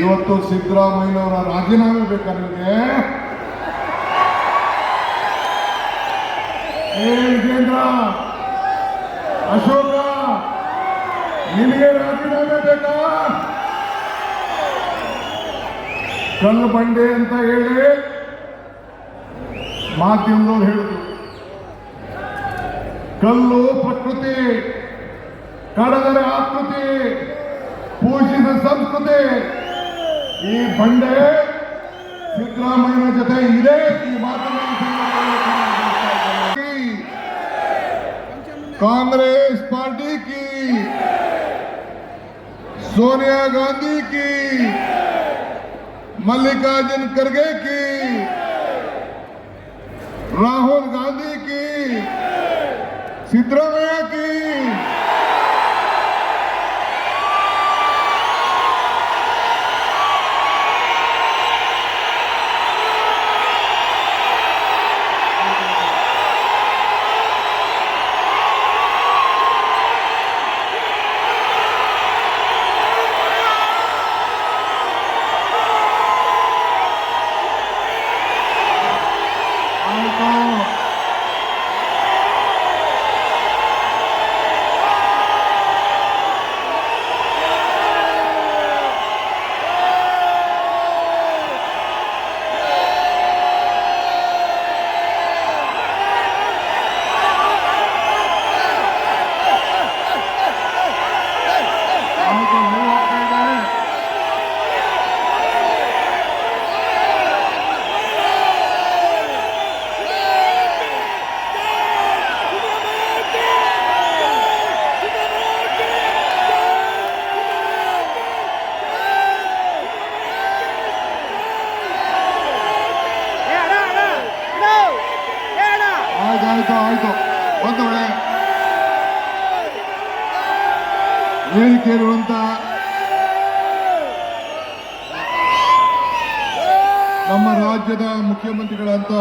ಇವತ್ತು ಸಿದ್ದರಾಮಯ್ಯನವರ ರಾಜೀನಾಮೆ ಬೇಕಾ ನಿಮಗೆ? ವಿಜೇಂದ್ರ, ಅಶೋಕ, ನಿಮಗೆ ರಾಜೀನಾಮೆ ಬೇಕಾ? ಕಲ್ಲು ಬಂಡೆ ಅಂತ ಹೇಳಿ ಮಾಧ್ಯಮದವ್ರು ಹೇಳಿದ್ರು. ಕಲ್ಲು ಪ್ರಕೃತಿ, ಕಡದರೆ ಆಕೃತಿ, ಪೂಜಿಸಿದ ಸಂಸ್ಕೃತಿ. ಈ ಬಂಡೆ ಸಿದ್ದರಾಮಯ್ಯನ ಜೊತೆ ಇದೆ. ಈ ಮಾತನ್ನು कांग्रेस पार्टी की, सोनिया गांधी की, मल्लिकार्जुन खड़गे की, राहुल गांधी की, सिद्धरामैया की, ಆಯ್ತು. ಒಂದು ವೇಳೆ ವೇದಿಕೆ ಇರುವಂತ ನಮ್ಮ ರಾಜ್ಯದ ಮುಖ್ಯಮಂತ್ರಿಗಳಂತ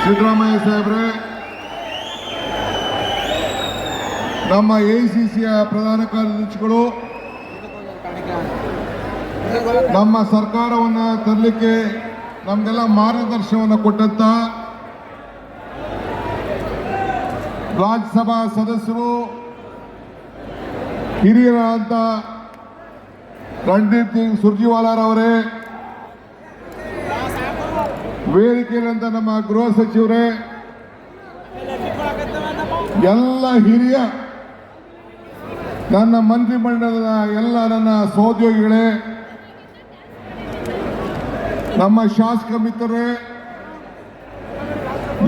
ಸಿದ್ದರಾಮಯ್ಯ ಸಾಹೇಬ್ರೆ, ನಮ್ಮ ಎಐಸಿಸಿಯ ಪ್ರಧಾನ ಕಾರ್ಯದರ್ಶಿಗಳು ನಮ್ಮ ಸರ್ಕಾರವನ್ನು ತರಲಿಕ್ಕೆ ನಮಗೆಲ್ಲ ಮಾರ್ಗದರ್ಶನವನ್ನು ಕೊಟ್ಟಂತ ರಾಜ್ಯಸಭಾ ಸದಸ್ಯರು, ಹಿರಿಯರಾದ ರಣದೀಪ್ ಸಿಂಗ್ ಸುರ್ಜಿವಾಲಾರವರೇ, ವೇದಿಕೆಯಲ್ಲಿರುವಂತ ನಮ್ಮ ಗೃಹ ಸಚಿವರೇ, ಎಲ್ಲ ಹಿರಿಯ ನನ್ನ ಮಂತ್ರಿಮಂಡಲದ ಎಲ್ಲ ನನ್ನ ಸಹೋದ್ಯೋಗಿಗಳೇ, ನಮ್ಮ ಶಾಸಕ ಮಿತ್ರರೇ,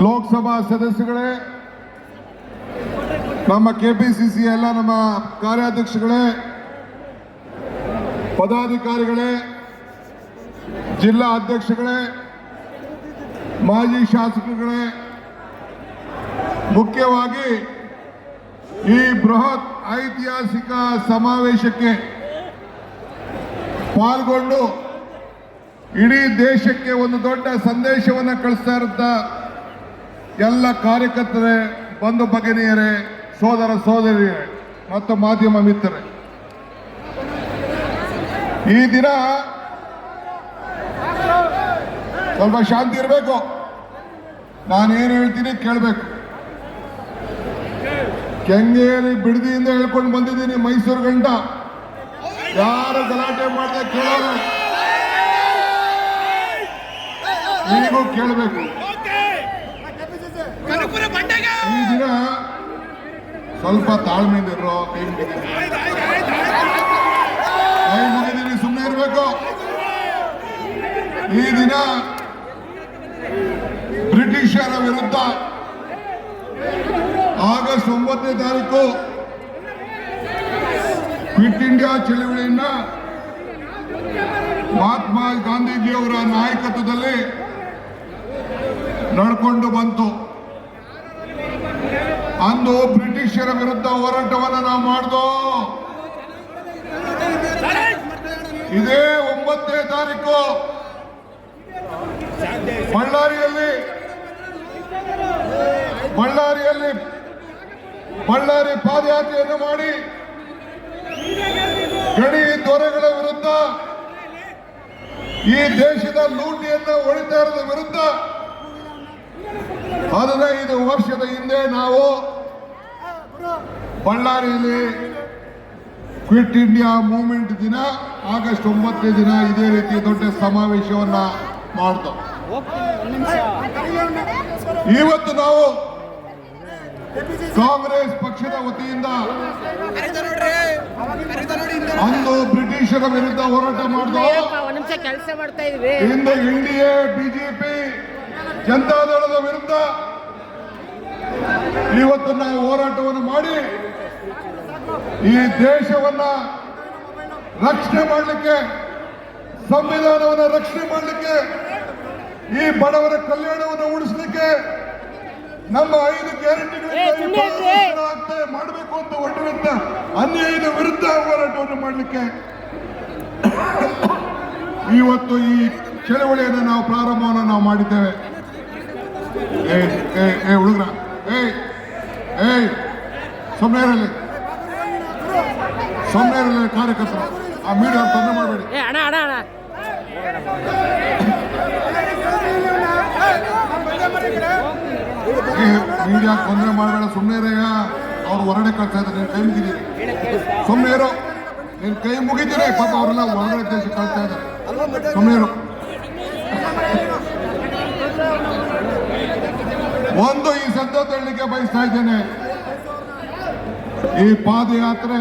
ಲೋಕಸಭಾ ಸದಸ್ಯಗಳೇ, ನಮ್ಮ ಕೆಪಿಸಿಸಿ ಎಲ್ಲ ನಮ್ಮ ಕಾರ್ಯಾಧ್ಯಕ್ಷಗಳೇ, ಪದಾಧಿಕಾರಿಗಳೇ, ಜಿಲ್ಲಾ ಅಧ್ಯಕ್ಷಗಳೇ, ಮಾಜಿ ಶಾಸಕರುಗಳೇ, ಮುಖ್ಯವಾಗಿ ಈ ಬೃಹತ್ ಐತಿಹಾಸಿಕ ಸಮಾವೇಶಕ್ಕೆ ಪಾಲ್ಗೊಂಡು ಇಡೀ ದೇಶಕ್ಕೆ ಒಂದು ದೊಡ್ಡ ಸಂದೇಶವನ್ನು ಕಳಿಸ್ತಾ ಇರುತ್ತ ಎಲ್ಲ ಕಾರ್ಯಕರ್ತರೇ, ಬಂಧು ಭಗಿನಿಯರೇ, ಸೋದರ ಸೋದರಿಯರೇ ಮತ್ತು ಮಾಧ್ಯಮ ಮಿತ್ರರೇ, ಈ ದಿನ ಸ್ವಲ್ಪ ಶಾಂತಿ ಇರಬೇಕು. ನಾನೇನು ಹೇಳ್ತೀನಿ ಕೇಳಬೇಕು. ಕೆಂಗೇರಿ ಬಿಡದಿಯಿಂದ ಹೇಳ್ಕೊಂಡು ಬಂದಿದ್ದೀನಿ ಮೈಸೂರು ಗಂಟ. ಯಾರು ಗಲಾಟೆ ಮಾಡದೆ ಕೇಳೋಣ, ಈಗೂ ಕೇಳಬೇಕು. ಈ ದಿನ ಸ್ವಲ್ಪ ತಾಳ್ಮೆಯಿಂದ ಇರೋ, ಕೈ ಮುಗಿದೀನಿ, ಸುಮ್ಮನೆ ಇರಬೇಕು. ಈ ದಿನ ಬ್ರಿಟಿಷರ ವಿರುದ್ಧ ಆಗಸ್ಟ್ 9ನೇ ತಾರೀಕು ಕ್ವಿಟ್ ಇಂಡಿಯಾ ಚಳವಳಿಯನ್ನ ಮಹಾತ್ಮ ಗಾಂಧೀಜಿಯವರ ನಾಯಕತ್ವದಲ್ಲಿ ನಡ್ಕೊಂಡು ಬಂತು. ಅಂದು ಬ್ರಿಟಿಷರ ವಿರುದ್ಧ ಹೋರಾಟವನ್ನು ನಾವು ಮಾಡಿದೋ. ಇದೇ 9ನೇ ತಾರೀಕು ಬಳ್ಳಾರಿ ಪಾದಯಾತ್ರೆಯನ್ನು ಮಾಡಿ ಗಡಿ ದೊರೆಗಳ ವಿರುದ್ಧ, ಈ ದೇಶದ ಲೂಟಿಯನ್ನ ಹೊಡಿತಾ ಇರೋದ್ರ ವಿರುದ್ಧ 15 ವರ್ಷದ ಹಿಂದೆ ನಾವು ಬಳ್ಳಾರಿಯಲ್ಲಿ ಕ್ವಿಟ್ ಇಂಡಿಯಾ ಮೂವ್ಮೆಂಟ್ ದಿನ ಆಗಸ್ಟ್ 9ನೇ ದಿನ ಇದೇ ರೀತಿ ದೊಡ್ಡ ಸಮಾವೇಶವನ್ನ ಮಾಡ್ತು. ಇವತ್ತು ನಾವು ಕಾಂಗ್ರೆಸ್ ಪಕ್ಷದ ವತಿಯಿಂದ ಅಂದು ಬ್ರಿಟಿಷರ ವಿರುದ್ಧ ಹೋರಾಟ ಮಾಡಿದ ಇಂದು NDA, ಬಿಜೆಪಿ, ಜನತಾದಳದ ವಿರುದ್ಧ ಇವತ್ತು ನಾವು ಹೋರಾಟವನ್ನು ಮಾಡಿ ಈ ದೇಶವನ್ನ ರಕ್ಷಣೆ ಮಾಡಲಿಕ್ಕೆ, ಸಂವಿಧಾನವನ್ನು ರಕ್ಷಣೆ ಮಾಡಲಿಕ್ಕೆ, ಈ ಬಡವರ ಕಲ್ಯಾಣವನ್ನು ಉಳಿಸಲಿಕ್ಕೆ, ನಮ್ಮ 5 ಗ್ಯಾರಂಟಿಗಳನ್ನು ಮಾಡಬೇಕು ಅಂತ ಹೊರಟಿರುವಂತ ಅನ್ಯಾಯದ ವಿರುದ್ಧ ಹೋರಾಟವನ್ನು ಮಾಡಲಿಕ್ಕೆ ಇವತ್ತು ಈ ಚಳವಳಿಯನ್ನು ನಾವು ಪ್ರಾರಂಭವನ್ನು ನಾವು ಮಾಡಿದ್ದೇವೆ. ಹುಡುಗ್ರ ಸೊಮ್ಮೇರಲ್ಲಿ ಕಾರ್ಯಕರ್ತರು ಆ ಮೀಡಿಯಾ ತೊಂದರೆ ಮಾಡಬೇಡಿ. ಮೀಡಿಯಾ ತೊಂದರೆ ಮಾಡಬೇಡ, ಸುಮ್ಮನೆ ಅವ್ರು ಹೊರಗಡೆ ಕಳ್ತಾ ಇದ್ದಾರೆ. ನೀನು ಕೈ ಮುಗಿದೀರಿ, ಸುಮ್ಮನೆ ಇರೋ, ನೀನು ಕೈ ಮುಗಿದ್ದೀರಿ. ಪಾಪ ಅವರೆಲ್ಲ ಹೊರಗಡೆ ದೇಶಕ್ಕೆ ಕಳ್ತಾ ಇದ್ದಾರೆ, ಸುಮ್ಮನೆ ಇರೋ. ಒಂದು ಈ ಸಂದರ್ಭ ಹೇಳಲಿಕ್ಕೆ ಬಯಸ್ತಾ ಇದ್ದೇನೆ, ಈ ಪಾದಯಾತ್ರೆ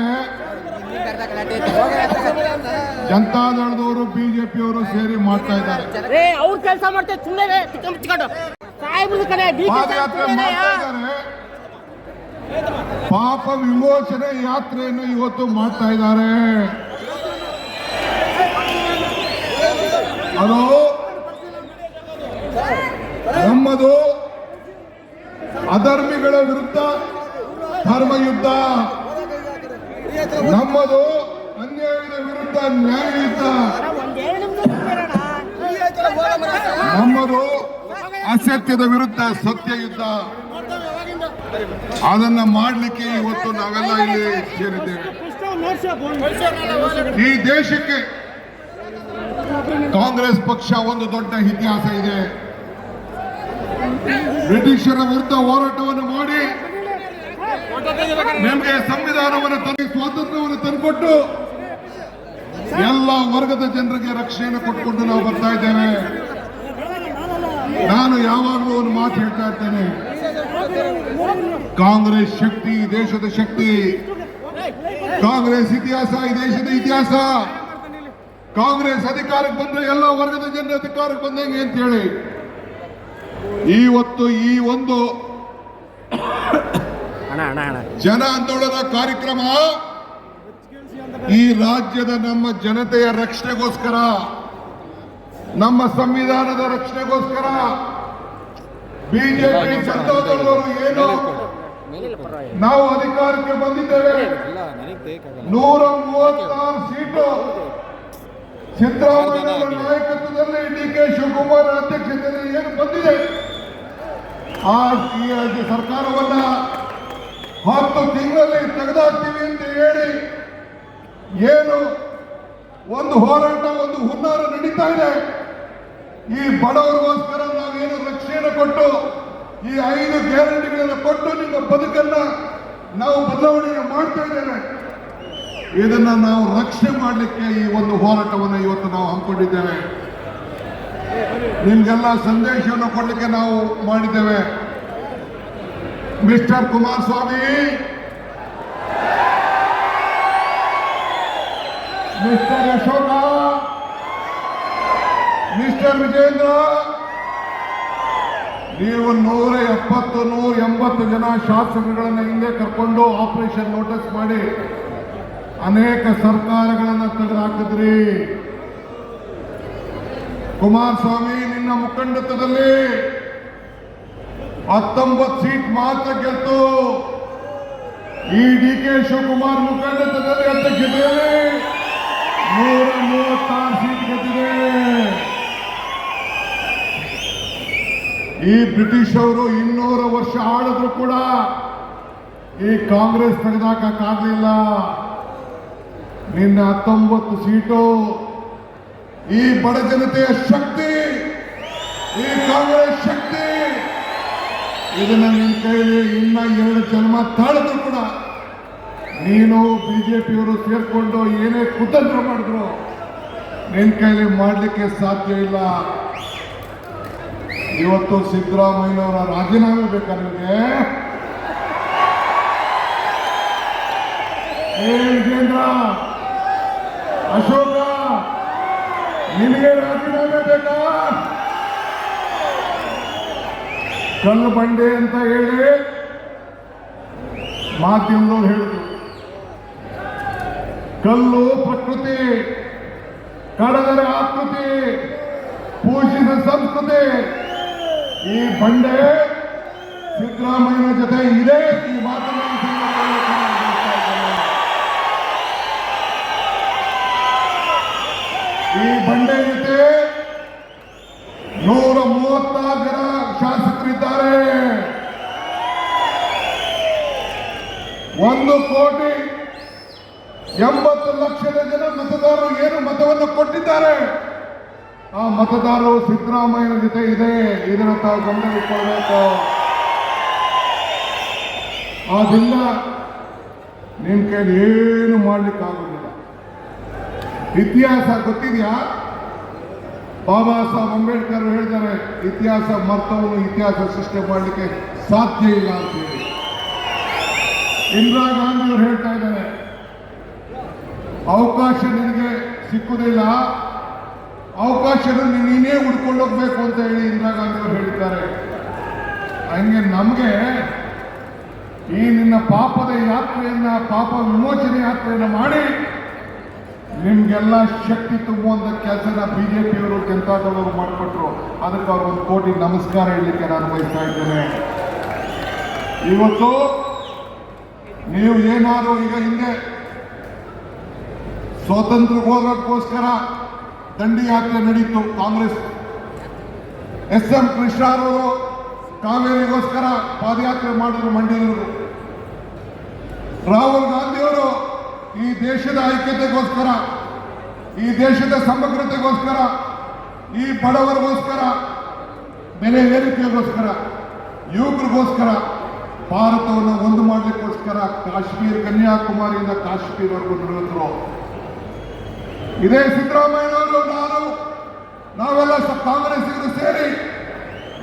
ಜನತಾದಳದವರು, ಬಿಜೆಪಿಯವರು ಸೇರಿ ಮಾಡ್ತಾ ಇದ್ದಾರೆ. ಅವ್ರ ಕೆಲಸ ಮಾಡ್ತಾರೆ, ಸುಮ್ಮನೆ ಪಾದಯಾತ್ರೆ ಮಾಡ್ತಾ ಇದ್ದಾರೆ. ಪಾಪ ವಿಮೋಚನೆ ಯಾತ್ರೆಯನ್ನು ಇವತ್ತು ಮಾಡ್ತಾ ಇದ್ದಾರೆ. ಅದು ನಮ್ಮದು ಅಧರ್ಮಿಗಳ ವಿರುದ್ಧ ಧರ್ಮಯುದ್ಧ, ನಮ್ಮದು ಅನ್ಯಾಯದ ವಿರುದ್ಧ ನ್ಯಾಯಯುದ್ಧ, ನಮ್ಮದು ಅಸತ್ಯದ ವಿರುದ್ಧ ಸತ್ಯ ಯುದ್ಧ. ಅದನ್ನ ಮಾಡಲಿಕ್ಕೆ ಇವತ್ತು ನಾವೆಲ್ಲ ಇಲ್ಲಿ ಸೇರಿದ್ದೇವೆ. ಈ ದೇಶಕ್ಕೆ ಕಾಂಗ್ರೆಸ್ ಪಕ್ಷ ಒಂದು ದೊಡ್ಡ ಇತಿಹಾಸ ಇದೆ. ಬ್ರಿಟಿಷರ ವಿರುದ್ಧ ಹೋರಾಟವನ್ನು ಮಾಡಿ ನಿಮಗೆ ಸಂವಿಧಾನವನ್ನು ಸ್ವಾತಂತ್ರ್ಯವನ್ನು ತಂದುಕೊಟ್ಟು ಎಲ್ಲ ವರ್ಗದ ಜನರಿಗೆ ರಕ್ಷಣೆಯನ್ನು ಕೊಟ್ಟುಕೊಂಡು ನಾವು ಬರ್ತಾ ಇದ್ದೇವೆ. ನಾನು ಯಾವಾಗಲೂ ಒಂದು ಮಾತು ಹೇಳ್ತಾ ಇರ್ತೇನೆ, ಕಾಂಗ್ರೆಸ್ ಶಕ್ತಿ, ದೇಶದ ಶಕ್ತಿ. ಕಾಂಗ್ರೆಸ್ ಇತಿಹಾಸ, ಈ ದೇಶದ ಇತಿಹಾಸ. ಕಾಂಗ್ರೆಸ್ ಅಧಿಕಾರಕ್ಕೆ ಬಂದ್ರೆ ಎಲ್ಲ ವರ್ಗದ ಜನರ ಅಧಿಕಾರಕ್ಕೆ ಬಂದಂಗೆ ಅಂತ ಹೇಳಿ ಇವತ್ತು ಈ ಒಂದು ಜನ ಆಂದೋಲನ ಕಾರ್ಯಕ್ರಮ ಈ ರಾಜ್ಯದ ನಮ್ಮ ಜನತೆಯ ರಕ್ಷಣೆಗೋಸ್ಕರ, ನಮ್ಮ ಸಂವಿಧಾನದ ರಕ್ಷಣೆಗೋಸ್ಕರ ಬಿಜೆಪಿ ಜನತಾದಳದವರು ಏನು ನಾವು ಅಧಿಕಾರಕ್ಕೆ ಬಂದಿದ್ದೇವೆ. 136 ಸೀಟು ಸಿದ್ದರಾಮಯ್ಯ ನಾಯಕತ್ವದಲ್ಲಿ DK ಶಿವಕುಮಾರ್ ಅಧ್ಯಕ್ಷತೆಯಲ್ಲಿ ಏನು ಬಂದಿದೆ, ಈ ಸರ್ಕಾರವನ್ನ 10 ತಿಂಗಳಲ್ಲಿ ತೆಗೆದಾಕ್ತೀವಿ ಅಂತ ಹೇಳಿ ಏನು ಒಂದು ಹೋರಾಟ, ಒಂದು ಹುನ್ನಾರ ನಡೀತಾ ಇದೆ. ಈ ಬಡವರಿಗೋಸ್ಕರ ನಾವೇನು ರಕ್ಷಣೆ ಕೊಟ್ಟು, ಈ 5 ಗ್ಯಾರಂಟಿಗಳನ್ನು ಕೊಟ್ಟು ನಿಮ್ಮ ಬದುಕನ್ನ ನಾವು ಬದಲಾವಣೆ ಮಾಡ್ತಾ ಇದ್ದೇವೆ. ಇದನ್ನ ನಾವು ರಕ್ಷಣೆ ಮಾಡಲಿಕ್ಕೆ ಈ ಒಂದು ಹೋರಾಟವನ್ನು ಇವತ್ತು ನಾವು ಹಮ್ಮಿಕೊಂಡಿದ್ದೇವೆ. ನಿಮ್ಗೆಲ್ಲ ಸಂದೇಶವನ್ನು ಕೊಡಲಿಕ್ಕೆ ನಾವು ಮಾಡಿದ್ದೇವೆ. Mister Kumaraswamy, mister Ashoka, mister Vijendra, ನೀವು 170, 180 ಜನ ಶಾಸಕರುಗಳನ್ನು ಹಿಂದೆ ಕರ್ಕೊಂಡು ಆಪರೇಷನ್ ನೋಟಿಸ್ ಮಾಡಿ ಅನೇಕ ಸರ್ಕಾರಗಳನ್ನು ತೆಗೆದುಹಾಕಿದ್ರಿ. ಕುಮಾರಸ್ವಾಮಿ, ನಿನ್ನ ಮುಖಂಡತ್ವದಲ್ಲಿ 19 ಸೀಟ್ ಮಾತ್ರ ಗೆದ್ದು, ಈ DK ಶಿವಕುಮಾರ್ ಮುಖಂಡತ್ವದಲ್ಲಿ ಅಧ್ಯಕ್ಷತೆಯಲ್ಲಿ 136 ಸೀಟ್ ಗೆದ್ದಿದೆ. ಈ ಬ್ರಿಟಿಷ್ ಅವರು 200 ವರ್ಷ ಆಳಿದ್ರು ಕೂಡ ಈ ಕಾಂಗ್ರೆಸ್ ತೆಗೆದಾಕಕ್ಕಾಗಲಿಲ್ಲ. ನಿನ್ನ 19 ಸೀಟು ಈ ಬಡ ಜನತೆಯ ಶಕ್ತಿ, ಈ ಕಾಂಗ್ರೆಸ್ ಶಕ್ತಿ. ಇದನ್ನ ನಿನ್ನ ಕೈಲಿ ಇನ್ನ 2 ಜನ್ಮ ತಾಳಿದ್ರು ಕೂಡ ನೀನು ಬಿಜೆಪಿಯವರು ಸೇರ್ಕೊಂಡು ಏನೇ ಕುತಂತ್ರ ಮಾಡಿದ್ರು ನಿನ್ನ ಕೈಲಿ ಮಾಡಲಿಕ್ಕೆ ಸಾಧ್ಯ ಇಲ್ಲ. ಇವತ್ತು ಸಿದ್ದರಾಮಯ್ಯನವರ ರಾಜೀನಾಮೆ ಬೇಕಾ ನಿಮಗೆ? ವಿಜೇಂದ್ರ, ಅಶೋಕ, ನಿನಗೆ ರಾಜೀನಾಮೆ ಬೇಕಾ? ಕಲ್ಲು ಬಂಡೆ ಅಂತ ಹೇಳಿ ಮಾಧ್ಯಮದವ್ರು ಹೇಳಿದ್ರು. ಕಲ್ಲು ಪ್ರಕೃತಿ, ಕಡದರೆ ಆಕೃತಿ, ಪೂಜಿನ ಸಂಸ್ಕೃತಿ. ಈ ಬಂಡೆ ಸಿದ್ದರಾಮಯ್ಯನ ಜೊತೆ ಇದೆ. ಈ ಮಾತನ್ನು ಈ ಬಂಡೆ ಜೊತೆ 134 ಜನ ಶಾಸಕರಿದ್ದಾರೆ. 1,80,00,000 ಜನ ಮತದಾರರು ಏನು ಮತವನ್ನು ಕೊಟ್ಟಿದ್ದಾರೆ. ಆ ಮತದಾರರು ಸಿದ್ದರಾಮಯ್ಯನ ಜೊತೆ ಇದೆ. ಇದನ್ನು ತಾವು ಗಮನವಿಟ್ಕೊಳ್ಬೇಕು. ಆದ್ರಿಂದ ನಿಮ್ ಕೈಲಿ ಏನು ಮಾಡ್ಲಿಕ್ಕಾಗುದಿಲ್ಲ. ಇತಿಹಾಸ ಗೊತ್ತಿದೆಯಾ? ಬಾಬಾ ಸಾಹೇಬ್ ಅಂಬೇಡ್ಕರ್ ಹೇಳ್ತಾರೆ, ಇತಿಹಾಸ ಮರ್ತವನು ಇತಿಹಾಸ ಸೃಷ್ಟಿ ಮಾಡಲಿಕ್ಕೆ ಸಾಧ್ಯ ಇಲ್ಲ ಅಂತ ಹೇಳಿ. ಇಂದಿರಾ ಗಾಂಧಿ ಅವರು ಹೇಳ್ತಾ ಇದ್ದಾರೆ, ಅವಕಾಶ ನಿನಗೆ ಸಿಕ್ಕುದಿಲ್ಲ, ಅವಕಾಶನ ನೀನೇ ಹುಡ್ಕೊಂಡು ಹೋಗ್ಬೇಕು ಅಂತ ಹೇಳಿ ಇಂದಿರಾ ಗಾಂಧಿ ಅವರು ಹೇಳಿದ್ದಾರೆ. ಹಂಗೆ ನಮಗೆ ಈ ನಿನ್ನ ಪಾಪದ ಯಾತ್ರೆಯನ್ನ, ಪಾಪ ವಿಮೋಚನೆ ಯಾತ್ರೆಯನ್ನ ಮಾಡಿ ನಿಮ್ಗೆಲ್ಲ ಶಕ್ತಿ ತುಂಬುವಂತ ಕೆಲಸನ ಬಿಜೆಪಿಯವರು, ಜನತಾದಳವರು ಮಾಡಿಕೊಟ್ರು. ಅದಕ್ಕೆ ಅವ್ರ 1 ಕೋಟಿ ನಮಸ್ಕಾರ ಹೇಳಲಿಕ್ಕೆ ನಾನು ಬಯಸ್ತಾ ಇದ್ದೇನೆ. ಇವತ್ತು ನೀವು ಏನಾದರೂ ಈಗ ಹಿಂದೆ ಸ್ವಾತಂತ್ರ್ಯ ಹೋಗೋಕ್ಕೋಸ್ಕರ ದಂಡಿ ಯಾತ್ರೆ ನಡೀತು ಕಾಂಗ್ರೆಸ್. SM ಕೃಷ್ಣರವರು ಕಾವೇರಿಗೋಸ್ಕರ ಪಾದಯಾತ್ರೆ ಮಾಡಿದ್ರು ಮಂಡ್ಯದವರು. ರಾಹುಲ್ ಗಾಂಧಿಯವರು ಈ ದೇಶದ ಐಕ್ಯತೆಗೋಸ್ಕರ, ಈ ದೇಶದ ಸಮಗ್ರತೆಗೋಸ್ಕರ, ಈ ಬಡವರಿಗೋಸ್ಕರ, ಬೆಲೆ ಏರಿಕೆಗೋಸ್ಕರ, ಯುವಕರಿಗೋಸ್ಕರ, ಭಾರತವನ್ನು ಒಂದು ಮಾಡಲಿಕ್ಕೋಸ್ಕರ ಕಾಶ್ಮೀರ, ಕನ್ಯಾಕುಮಾರಿಯಿಂದ ಕಾಶ್ಮೀರವರೆಗೂ ನಡೆದ್ರು. ಇದೇ ಸಿದ್ದರಾಮಯ್ಯನವರು, ನಾವೆಲ್ಲ ಕಾಂಗ್ರೆಸ್ಸಿಗರು ಸೇರಿ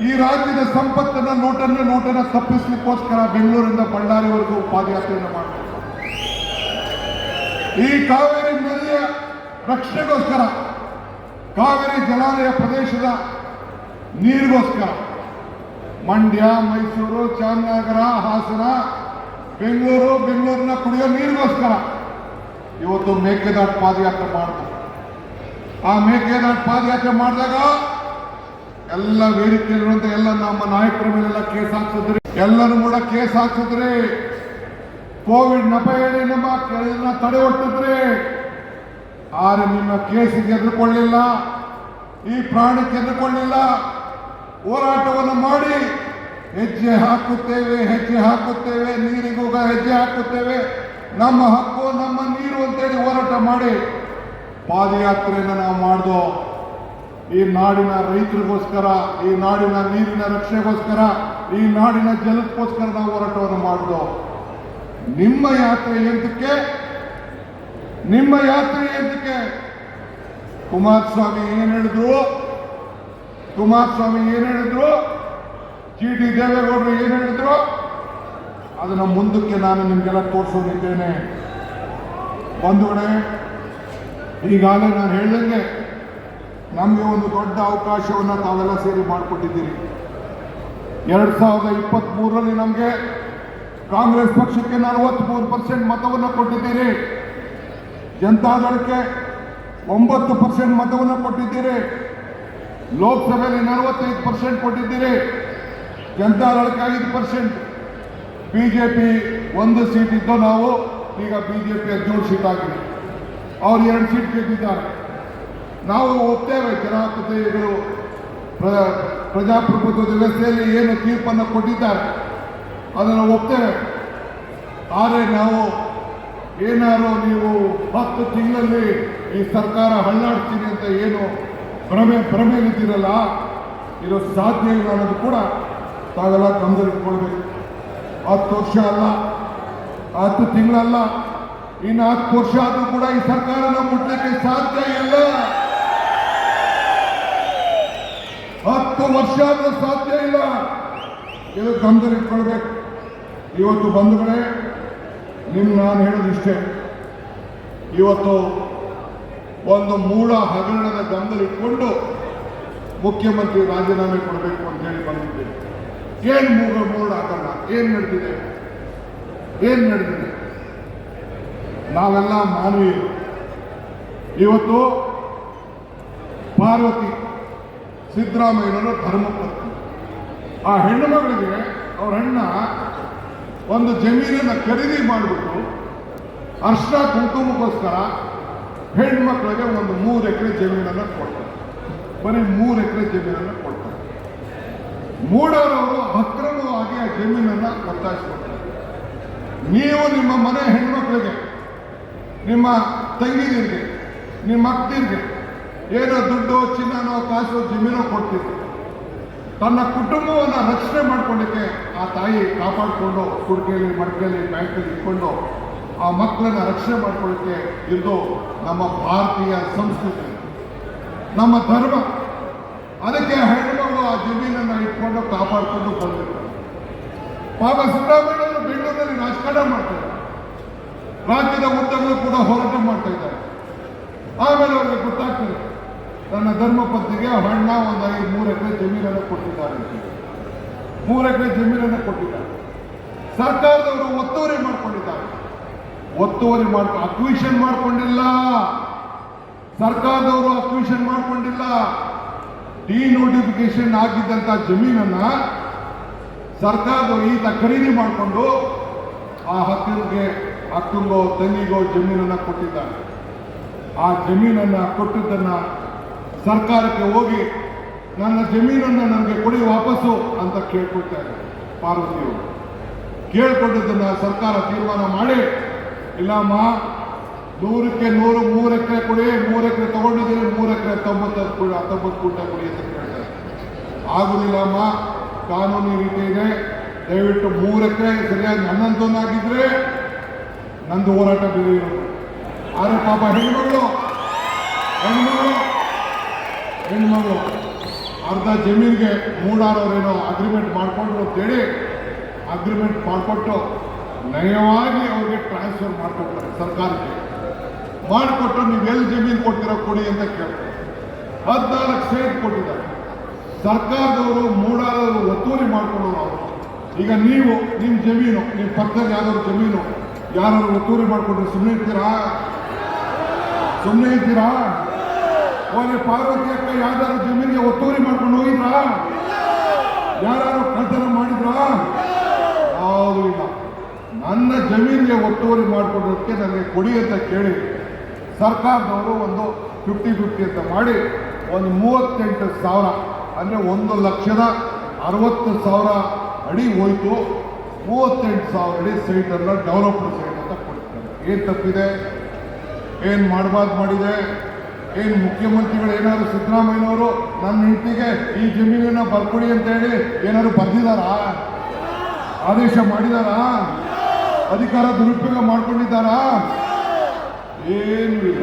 ಈ ರಾಜ್ಯದ ಸಂಪತ್ತನ್ನ, ನೋಟನ್ನ ತಪ್ಪಿಸ್ಲಿಕ್ಕೋಸ್ಕರ ಬೆಂಗಳೂರಿಂದ ಬಳ್ಳಾರಿವರೆಗೂ ಪಾದಯಾತ್ರೆಯನ್ನು ಮಾಡಬೇಕು. ಈ ಕಾವೇರಿ ನದಿಯ ರಕ್ಷಣೆಗೋಸ್ಕರ, ಕಾವೇರಿ ಜಲಾನಯ ಪ್ರದೇಶದ ನೀರಿಗೋಸ್ಕರ ಮಂಡ್ಯ, ಮೈಸೂರು, ಚಾಮರಾಜನಗರ, ಹಾಸನ, ಬೆಂಗಳೂರಿನ ಕುಡಿಯೋ ನೀರಿಗೋಸ್ಕರ ಇವತ್ತು ಮೇಕೆದಾಟು ಪಾದಯಾತ್ರೆ ಮಾಡಿದ್ರು. ಆ ಮೇಕೆದಾಟು ಪಾದಯಾತ್ರೆ ಮಾಡಿದಾಗ ಎಲ್ಲ ವೇದಿಕೆಯಲ್ಲಿರುವಂತ ಎಲ್ಲ ನಮ್ಮ ನಾಯಕರ ಮೇಲೆಲ್ಲ ಕೇಸ್ ಹಾಕ್ಸಿದ್ರಿ, ಎಲ್ಲರೂ ಕೂಡ ಕೇಸ್ ಹಾಕ್ಸಿದ್ರಿ. ಕೋವಿಡ್ ನೆಪ ಹೇಳಿ ನಮ್ಮ ತಡೆ ಒಟ್ಟಿದ್ರಿ. ಆದ್ರೆ ನಿಮ್ಮ ಕೇಸಿಗೆ ಎದುರುಕೊಳ್ಳಿಲ್ಲ, ಈ ಪ್ರಾಣಕ್ಕೆ ಎದುರುಕೊಳ್ಳಿಲ್ಲ. ಹೋರಾಟವನ್ನು ಮಾಡಿ ಹೆಜ್ಜೆ ಹಾಕುತ್ತೇವೆ, ನೀರಿಗೋಗ ಹೆಜ್ಜೆ ಹಾಕುತ್ತೇವೆ, ನಮ್ಮ ಹಕ್ಕು ನಮ್ಮ ನೀರು ಅಂತೇಳಿ ಹೋರಾಟ ಮಾಡಿ ಪಾದಯಾತ್ರೆಯನ್ನು ನಾವು ಮಾಡಿದೋ. ಈ ನಾಡಿನ ರೈತರಿಗೋಸ್ಕರ, ಈ ನಾಡಿನ ನೀರಿನ ರಕ್ಷಣೆಗೋಸ್ಕರ, ಈ ನಾಡಿನ ಜಲಕ್ಕೋಸ್ಕರ ನಾವು ಹೋರಾಟವನ್ನು ಮಾಡಿದೋ. ನಿಮ್ಮ ಯಾತ್ರೆ ಎಂತಕ್ಕೆ? ಕುಮಾರಸ್ವಾಮಿ ಏನ್ ಹೇಳಿದ್ರು, GD ದೇವೇಗೌಡರು ಏನ್ ಹೇಳಿದ್ರು, ಅದನ್ನ ಮುಂದಕ್ಕೆ ನಾನು ನಿಮ್ಗೆಲ್ಲ ತೋರಿಸೋದಿದ್ದೇನೆ. ಬಂಧುಗಳೇ, ಈಗಾಗಲೇ ನಾನು ಹೇಳ್ದಂಗೆ ನಮಗೆ ಒಂದು ದೊಡ್ಡ ಅವಕಾಶವನ್ನು ತಾವೆಲ್ಲ ಸೇರಿ ಮಾಡಿಕೊಟ್ಟಿದ್ದೀರಿ. 2023ರಲ್ಲಿ ನಮಗೆ ಕಾಂಗ್ರೆಸ್ ಪಕ್ಷಕ್ಕೆ 43% ಮತವನ್ನು ಕೊಟ್ಟಿದ್ದೀರಿ, ಜನತಾದಳಕ್ಕೆ 9% ಮತವನ್ನು ಕೊಟ್ಟಿದ್ದೀರಿ, ಲೋಕಸಭೆಯಲ್ಲಿ 45% ಕೊಟ್ಟಿದ್ದೀರಿ, ಜನತಾದಳಕ್ಕೆ 5%, ಬಿಜೆಪಿ 1 ಸೀಟ್ ಇದ್ದು ನಾವು ಈಗ ಬಿಜೆಪಿ 17 ಸೀಟ್ ಆಗಿದೆ. ಅವ್ರು 2 ಸೀಟ್ ಗೆದ್ದಿದ್ದಾರೆ. ನಾವು ಒಪ್ತೇವೆ, ಜನಪ್ರತಿನಿಧಿಗಳು ಪ್ರಜಾಪ್ರಭುತ್ವದ ವ್ಯವಸ್ಥೆಯಲ್ಲಿ ಏನು ತೀರ್ಪನ್ನು ಕೊಟ್ಟಿದ್ದಾರೆ ಅದನ್ನು ಒಪ್ತೇವೆ. ಆದರೆ ನಾವು ಏನಾರು ನೀವು 10 ತಿಂಗಳಲ್ಲಿ ಈ ಸರ್ಕಾರ ಹಳ್ಳಾಡ್ತೀನಿ ಅಂತ ಏನು ಭ್ರಮೆಗಿದ್ದೀರಲ್ಲ, ಇದು ಸಾಧ್ಯ ಇಲ್ಲ ಅನ್ನೋದು ಕೂಡ ತಾವೆಲ್ಲ ಗಮನದಲ್ಲಿಟ್ಕೊಳ್ಬೇಕು. 10 ವರ್ಷ ಅಲ್ಲ, 10 ತಿಂಗಳಲ್ಲ, ಇನ್ನು 10 ವರ್ಷ ಆದ್ರೂ ಕೂಡ ಈ ಸರ್ಕಾರನ ಮುಟ್ಲಿಕ್ಕೆ ಸಾಧ್ಯ ಇಲ್ಲ. 10 ವರ್ಷ ಆದ್ರೂ ಸಾಧ್ಯ ಇಲ್ಲ. ಇದು ಗಮನದಲ್ಲಿಟ್ಕೊಳ್ಬೇಕು. ಇವತ್ತು ಬಂಧುಗಳೇ, ನಾನು ಹೇಳೋದಿಷ್ಟೇ, ಇವತ್ತು ಒಂದು ಮೂಢ ಹಗರಣದ ಗಮನದಲ್ಲಿಟ್ಕೊಂಡು ಮುಖ್ಯಮಂತ್ರಿ ರಾಜೀನಾಮೆ ಕೊಡಬೇಕು ಅಂತ ಹೇಳಿ ಬಂದಿದ್ದೇವೆ. ಏನು ಮೂಢ ಹಗರಣ, ಏನು ನಡೆದಿದೆ? ನಾವೆಲ್ಲ ಮಾನವೀಯರು. ಇವತ್ತು ಪಾರ್ವತಿ ಸಿದ್ದರಾಮಯ್ಯನವರ ಧರ್ಮಪತ್ನಿ, ಆ ಹೆಣ್ಣು ಮಗಳಿಗೆ ಅವ್ರ ಅಣ್ಣ ಒಂದು ಜಮೀನನ್ನು ಖರೀದಿ ಮಾಡಿಬಿಟ್ಟು ಅರ್ಶನ ಕುಂಕುಮಕ್ಕೋಸ್ಕರ ಹೆಣ್ಮಕ್ಳಿಗೆ ಒಂದು 3 ಎಕರೆ ಜಮೀನನ್ನು ಕೊಡ್ತಾರೆ. ಬರೀ 3 ಎಕರೆ ಜಮೀನನ್ನು ಕೊಡ್ತಾರೆ. ಮೂಡರವರು ಅಕ್ರಮವಾಗಿ ಆ ಜಮೀನನ್ನು ಒತ್ತಾಯಿಸ್ಕೊಡ್ತಾರೆ. ನೀವು ನಿಮ್ಮ ಮನೆ ಹೆಣ್ಮಕ್ಳಿಗೆ, ನಿಮ್ಮ ತಂಗಿದಿರಿಗೆ, ನಿಮ್ಮ ಅಕ್ಕದಿರಿಗೆ ಏನೋ ದುಡ್ಡು, ಚಿನ್ನನೋ, ಕಾಸು, ಜಮೀನೋ ಕೊಡ್ತಿದ್ರು. ತನ್ನ ಕುಟುಂಬವನ್ನು ರಕ್ಷಣೆ ಮಾಡ್ಕೊಳ್ಳಿಕ್ಕೆ ಆ ತಾಯಿ ಕಾಪಾಡಿಕೊಂಡು ಕುಡ್ಕೆಯಲ್ಲಿ, ಮಡ್ಕೆಯಲ್ಲಿ, ಬ್ಯಾಂಕಲ್ಲಿ ಇಟ್ಕೊಂಡು ಆ ಮಕ್ಕಳನ್ನ ರಕ್ಷಣೆ ಮಾಡ್ಕೊಳ್ಳಿಕ್ಕೆ ಇದು ನಮ್ಮ ಭಾರತೀಯ ಸಂಸ್ಕೃತಿ, ನಮ್ಮ ಧರ್ಮ. ಅದಕ್ಕೆ ಹೆಣ್ಣುಮಗಳು ಆ ಜಮೀನನ್ನು ಇಟ್ಕೊಂಡು ಕಾಪಾಡಿಕೊಂಡು ಬಂದಿರ್ತಾರೆ. ಪಾಪ ಸಿದ್ದರಾಮಯ್ಯವರು ಬೆಂಗಳೂರಿನಲ್ಲಿ ರಾಜಕಾರಣ ಮಾಡ್ತಾರೆ, ರಾಜ್ಯದ ಉದ್ದಗಳು ಕೂಡ ಹೋರಾಟ ಮಾಡ್ತಾ ಇದ್ದಾರೆ. ಆಮೇಲೆ ಅವರಿಗೆ ಗೊತ್ತಾಗ್ತದೆ ತನ್ನ ಧರ್ಮಪತ್ನಿಗೆ ಅಣ್ಣ ಒಂದು 3 ಎಕರೆ ಜಮೀನನ್ನು ಕೊಟ್ಟಿದ್ದಾರೆ. 3 ಎಕರೆ ಜಮೀನನ್ನು ಕೊಟ್ಟಿದ್ದಾರೆ. ಸರ್ಕಾರದವರು ಒತ್ತುವರಿ ಮಾಡ್ಕೊಂಡಿದ್ದಾರೆ. ಅಕ್ವಿಷನ್ ಮಾಡ್ಕೊಂಡಿಲ್ಲ. ಸರ್ಕಾರದವರು ಅಕ್ವಿಷನ್ ಮಾಡ್ಕೊಂಡಿಲ್ಲ. ಡಿನೋಟಿಫಿಕೇಶನ್ ಆಗಿದ್ದಂತ ಜಮೀನನ್ನ ಸರ್ಕಾರದವರು ಈತ ಖರೀದಿ ಮಾಡಿಕೊಂಡು ಆ ಅಕ್ಕಂಗೋ ತಂಗಿಗೋ ಜಮೀನನ್ನ ಕೊಟ್ಟಿದ್ದಾರೆ. ಆ ಜಮೀನನ್ನ ಕೊಟ್ಟಿದ್ದನ್ನ ಸರ್ಕಾರಕ್ಕೆ ಹೋಗಿ ನನ್ನ ಜಮೀನನ್ನು ನನಗೆ ಕೊಡಿ ವಾಪಸ್ಸು ಅಂತ ಕೇಳ್ಕೊಳ್ತಾರೆ ಪಾರ್ವತಿಯವರು. ಕೇಳ್ಕೊಂಡಿದ್ದನ್ನ ಸರ್ಕಾರ ತೀರ್ಮಾನ ಮಾಡಿ, ಇಲ್ಲಮ್ಮ 100ಕ್ಕೆ 100 3 ಎಕರೆ ಕೊಡಿ, 3 ಎಕರೆ ತಗೊಂಡಿದ್ದೀರಿ, 3 ಎಕರೆ 19 ಕೂಟ ಕೊಡಿ ಅಂತ ಕೇಳ್ತಾರೆ. ಆಗುದಿಲ್ಲಮ್ಮ, ಕಾನೂನು ರೀತಿ ಇದೆ, ದಯವಿಟ್ಟು 3 ಎಕರೆ ಸರಿಯಾಗಿ ನನ್ನಂತನಾಗಿದ್ರೆ ನಂದು ಹೋರಾಟ ಬೇರೆ ಇರೋದು. ಆದರೆ ಪಾಪ ಹೆಣ್ಮಗಳು ಅರ್ಧ ಜಮೀನಿಗೆ ಮೂಡಾರವರೇನೋ ಅಗ್ರಿಮೆಂಟ್ ಮಾಡಿಕೊಂಡ್ರು ಅಂತೇಳಿ ಅಗ್ರಿಮೆಂಟ್ ಮಾಡಿಕೊಟ್ಟು ನಯವಾಗಿ ಅವ್ರಿಗೆ ಟ್ರಾನ್ಸ್ಫರ್ ಮಾಡಿಕೊಡ್ತಾರೆ. ಸರ್ಕಾರಕ್ಕೆ ಮಾಡಿಕೊಟ್ಟು ನೀವು ಎಲ್ಲಿ ಜಮೀನು ಕೊಡ್ತೀರೋ ಕೊಡಿ ಅಂತ ಕೇಳ್ತಾರೆ. 14 ಸೈಟ್ ಕೊಟ್ಟಿದ್ದಾರೆ. ಸರ್ಕಾರದವರು ಮೂಡಾರವರು ಒತ್ತುವರಿ ಮಾಡ್ಕೊಳ್ಳೋರು ಅವರು. ಈಗ ನೀವು ನಿಮ್ಮ ಜಮೀನು, ನಿಮ್ಮ ಪಕ್ಕದಲ್ಲಿ ಯಾವ್ದಾದ್ರು ಜಮೀನು ಯಾರು ಒತ್ತುವರಿ ಮಾಡಿಕೊಂಡ್ರೆ ಸುಮ್ಮನೆ ಇರ್ತೀರಾ? ಅವರೇ ಪಾರ್ವತಿ ಅಕ್ಕ ಯಾವ್ದಾದ್ರು ಜಮೀನಿಗೆ ಒತ್ತುವರಿ ಮಾಡ್ಕೊಂಡು ಹೋಗಿದ್ರಾ? ಯಾರು ಕಳ್ತನ ಮಾಡಿದ್ರಾ? ಯಾವುದೂ ಇಲ್ಲ. ನನ್ನ ಜಮೀನಿಗೆ ಒತ್ತುವರಿ ಮಾಡಿಕೊಡೋದಕ್ಕೆ ನನಗೆ ಕೊಡಿ ಅಂತ ಕೇಳಿ ಸರ್ಕಾರದವರು ಒಂದು 50-50 ಅಂತ ಮಾಡಿ ಒಂದು 38,000 ಅಂದರೆ 1,60,000 ಅಡಿ ಹೋಯ್ತು. 38,000 ಅಡಿ ಸೈಟನ್ನು ಡೆವಲಪ್ಡ್ ಸೈಟ್ ಅಂತ ಕೊಡ್ತಾರೆ. ಏನು ತಪ್ಪಿದೆ? ಏನು ಮಾಡಬಾರ್ದು ಮಾಡಿದೆ? ಏನು ಮುಖ್ಯಮಂತ್ರಿಗಳು ಏನಾದ್ರು ಸಿದ್ದರಾಮಯ್ಯನವರು ನನ್ನ ಹೆಂಡತಿಗೆ ಈ ಜಮೀನನ್ನ ಬರ್ಕೊಡಿ ಅಂತ ಹೇಳಿ ಏನಾದ್ರು ಬರ್ದಿದ್ದಾರಾ? ಆದೇಶ ಮಾಡಿದಾರಾ? ಅಧಿಕಾರ ದುರುಪಯೋಗ ಮಾಡ್ಕೊಂಡಿದ್ದಾರಾ? ಏನೂ ಇಲ್ಲ.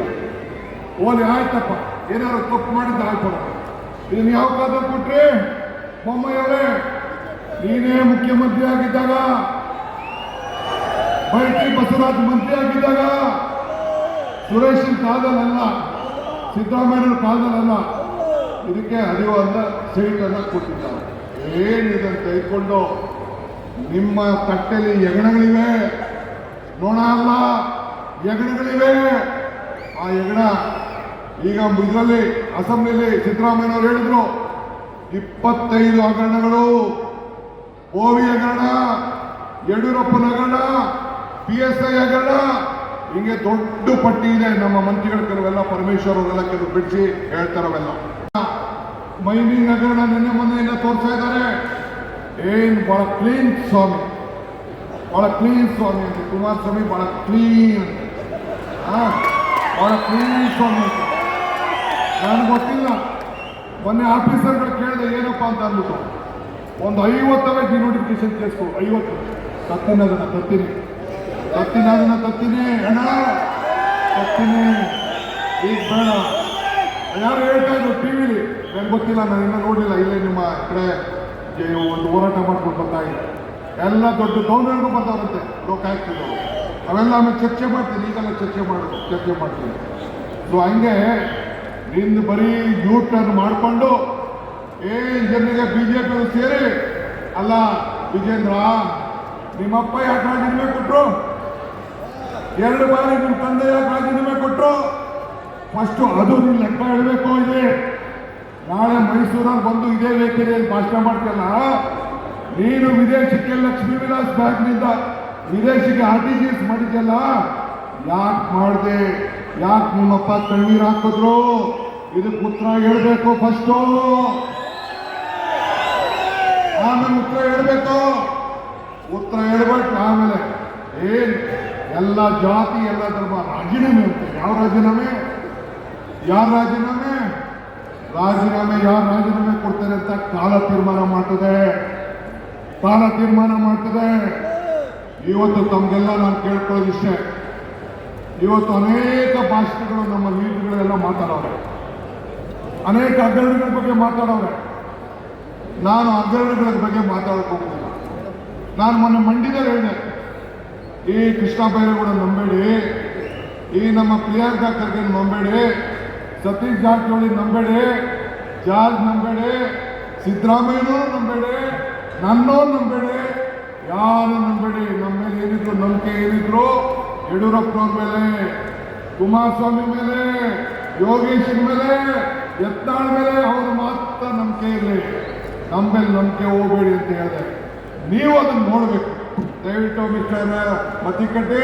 ಓಲಿ ಆಯ್ತಪ್ಪ, ಏನಾದ್ರು ತಪ್ಪು ಮಾಡಿದ್ದ ಆಯ್ತಪ್ಪ. ಇದನ್ನು ಯಾವ ಕಾಲ ಕೊಟ್ರಿ? ಬೊಮ್ಮಾಯಿಯವರೇ, ನೀನೇ ಮುಖ್ಯಮಂತ್ರಿ ಆಗಿದ್ದಾಗ, ಬೈಟಿ ಬಸವರಾಜ್ ಮಂತ್ರಿ ಆಗಿದ್ದಾಗ, ಸುರೇಶನ್ ಕಾಲದಲ್ಲ, ಸಿದ್ದರಾಮಯ್ಯನವ್ರ ಕಾಲದಲ್ಲ, ಇದಕ್ಕೆ ಹರಿಯುವಂತ ಸೈಟನ್ನು ಕೊಟ್ಟಿದ್ದಾರೆ. ಏನಿದೆ ತೆಗೆದುಕೊಂಡು ನಿಮ್ಮ ತಟ್ಟೆಯಲ್ಲಿ ಹೆಗಣಗಳಿವೆ, ನೋಣ ಅಲ್ಲ, ಹೆಗಣಗಳಿವೆ. ಆ ಹೆಗಣ ಈಗ ಇದರಲ್ಲಿ ಅಸೆಂಬ್ಲಿಯಲ್ಲಿ ಸಿದ್ದರಾಮಯ್ಯನವರು ಹೇಳಿದ್ರು 25 ಹಗರಣಗಳು, ಓವಿ ಹಗರಣ, ಯಡಿಯೂರಪ್ಪನ ಹಗರಣ, PSI ಹಗರಣ, ಹಿಂಗೆ ದೊಡ್ಡ ಪಟ್ಟಿ ಇದೆ. ನಮ್ಮ ಮಂತ್ರಿಗಳು ಕೆಲವೆಲ್ಲ, ಪರಮೇಶ್ವರ್ ಅವರೆಲ್ಲ ಕೆಲವು ಬಿಡಿಸಿ ಹೇಳ್ತಾರವೆಲ್ಲ. ಮೈನಿಂಗ್ ಹಗರಣ ನಿನ್ನೆ ಮೊನ್ನೆಯಿಂದ ತೋರಿಸ್ತಾ ಇದ್ದಾರೆ. ಏನ್ ಬಹಳ ಕ್ಲೀನ್ ಸ್ವಾಮಿ ಅಂತ ಕುಮಾರಸ್ವಾಮಿ ಬಹಳ ಕ್ಲೀನ್ ಅಂತ. ಭಾಳ ಕ್ಲೀನ್ ನನಗೆ ಗೊತ್ತಿಲ್ಲ. ಮೊನ್ನೆ ಆಫೀಸರ್ಗಳು ಕೇಳಿದೆ ಏನಪ್ಪ ಅಂತ ಅಂದ್ಬಿಟ್ಟು ಒಂದು 50 ಡಿನೋಟಿಫಿಕೇಶನ್ ಕೇಸ್ಗಳು 50 ತತ್ತೀನಿ ಅಣ್ಣ ತತ್ತೀನಿ ಈಗ ಬೇಡ. ಯಾರು ಹೇಳ್ತಾ ಇದ್ರು ಟಿ ವಿಲಿ, ನನಗೆ ಗೊತ್ತಿಲ್ಲ, ನಾನು ಇನ್ನೂ ನೋಡಲಿಲ್ಲ. ಇಲ್ಲೇ ನಿಮ್ಮ ಕಡೆ ಒಂದು ಹೋರಾಟ ಮಾಡ್ಕೊಂಡು ಬರ್ತಾ ಇದೆ. ಎಲ್ಲ ದೊಡ್ಡ ಗೌರ್ಮೆಂಟ್ಗೂ ಬರ್ತಾವಂತೆ ಲೋಕಾಯುಕ್ತದವರು. ಅವೆಲ್ಲ ಆಮೇಲೆ ಚರ್ಚೆ ಮಾಡ್ತೀನಿ, ಈಗೆಲ್ಲ ಚರ್ಚೆ ಮಾಡ್ತೀನಿ. ಸೊ ಹಂಗೆ ನಿಂದು ಬರೀ ಯೂ ಟರ್ನ್ ಮಾಡಿಕೊಂಡು ಜನರಿಗೆ BJP ಸೇರಿ ಅಲ್ಲ. ವಿಜೇಂದ್ರ, ನಿಮ್ಮಪ್ಪ ಯಾಕೆ ರಾಜೀನಾಮೆ ಕೊಟ್ಟರು? 2 ಬಾರಿ ನಿಮ್ಮ ತಂದೆ ಯಾಕೆ ರಾಜೀನಾಮೆ ಕೊಟ್ಟರು? ಫಸ್ಟು ಅದು ನೀನು ಲೆಕ್ಕ ಹೇಳಬೇಕು. ಇದೆ ನಾಳೆ ಮೈಸೂರಲ್ಲಿ ಬಂದು ಇದೇ ವೇದಿಕೆಯಲ್ಲಿ ಭಾಷಣ ಮಾಡ್ತಿಲ್ಲ. ನೀನು ವಿದೇಶಕ್ಕೆ ಲಕ್ಷ್ಮೀ ವಿಲಾಸ್ ಬ್ಯಾಂಕ್ನಿಂದ ವಿದೇಶಿಗೆ RTGS ಮಾಡಿದ್ಯಲ್ಲ, ಯಾಕೆ ಮಾಡಿದೆ? ಯಾಕೆ ನಿಮ್ಮಪ್ಪ ಕಣ್ಣೀರು ಹಾಕಿದ್ರು? ಇದಕ್ಕೆ ಉತ್ತರ ಹೇಳ್ಬೇಕು ಫಸ್ಟು, ಆಮೇಲೆ ಉತ್ತರ ಹೇಳ್ಬೇಕು. ಉತ್ತರ ಹೇಳ್ಬೇಕು ಆಮೇಲೆ ಏನ್ ಎಲ್ಲ ಜಾತಿ ಎಲ್ಲ ಧರ್ಮ ರಾಜೀನಾಮೆ ಅಂತ. ಯಾವ ರಾಜೀನಾಮೆ? ಯಾರು ರಾಜೀನಾಮೆ ಕೊಡ್ತಾರೆ ಅಂತ ಕಾಲ ತೀರ್ಮಾನ ಮಾಡ್ತದೆ. ಇವತ್ತು ತಮಗೆಲ್ಲ ನಾನು ಕೇಳ್ಕೊಳ್ಳೋದು ಇಷ್ಟೇ. ಇವತ್ತು ಅನೇಕ ಭಾಷೆಗಳು ನಮ್ಮ ಲೀಡರ್ಗಳೆಲ್ಲ ಮಾತಾಡೋರೆ, ಅನೇಕ ಹಗರಣಗಳ ಬಗ್ಗೆ ಮಾತಾಡೋರೆ. ನಾನು ಹಗರಣಗಳ ಬಗ್ಗೆ ಮಾತಾಡೋಕ್ಕೋಗಿಲ್ಲ. ನಾನು ಮೊನ್ನೆ ಮಂಡ್ಯದಲ್ಲಿ ಹೇಳಿದೆ, ಈ ಕೃಷ್ಣ ಬೈರೇಗೌಡ ನಂಬೇಡಿ, ಈ ನಮ್ಮ ಪ್ರಿಯಾಂಕಾ ಖರ್ಗೆ ನಂಬೇಡಿ, ಸತೀಶ್ ಜಾರಕಿಹೊಳಿ ನಂಬೇಡಿ, ಜಾರ್ಜ್ ನಂಬೇಡಿ, ಸಿದ್ದರಾಮಯ್ಯನೂ ನಂಬೇಡಿ, ನನ್ನೂ ನಂಬೇಡಿ, ಯಾರು ನಂಬೇಡಿ. ನಮ್ಮ ಮೇಲೆ ಏನಿದ್ರು ನಂಬಿಕೆ ಏನಿದ್ರು ಯಡಿಯೂರಪ್ಪನವ್ರ ಮೇಲೆ, ಕುಮಾರಸ್ವಾಮಿ ಮೇಲೆ, ಯೋಗೇಶ್ವರ ಮೇಲೆ, ಯತ್ನಾಳ್ ಮೇಲೆ ಅವರು ಮಾತ್ರ ನಂಬಿಕೆ ಇರಲಿ. ನಮ್ಮ ಮೇಲೆ ನಂಬಿಕೆ ಹೋಗಬೇಡಿ ಅಂತ ಹೇಳಿದೆ. ನೀವು ಅದನ್ನು ನೋಡಬೇಕು ದಯವಿಟ್ಟು. ಮಿಸ್ಟರ್ ಮತ್ತಿಕಟ್ಟೆ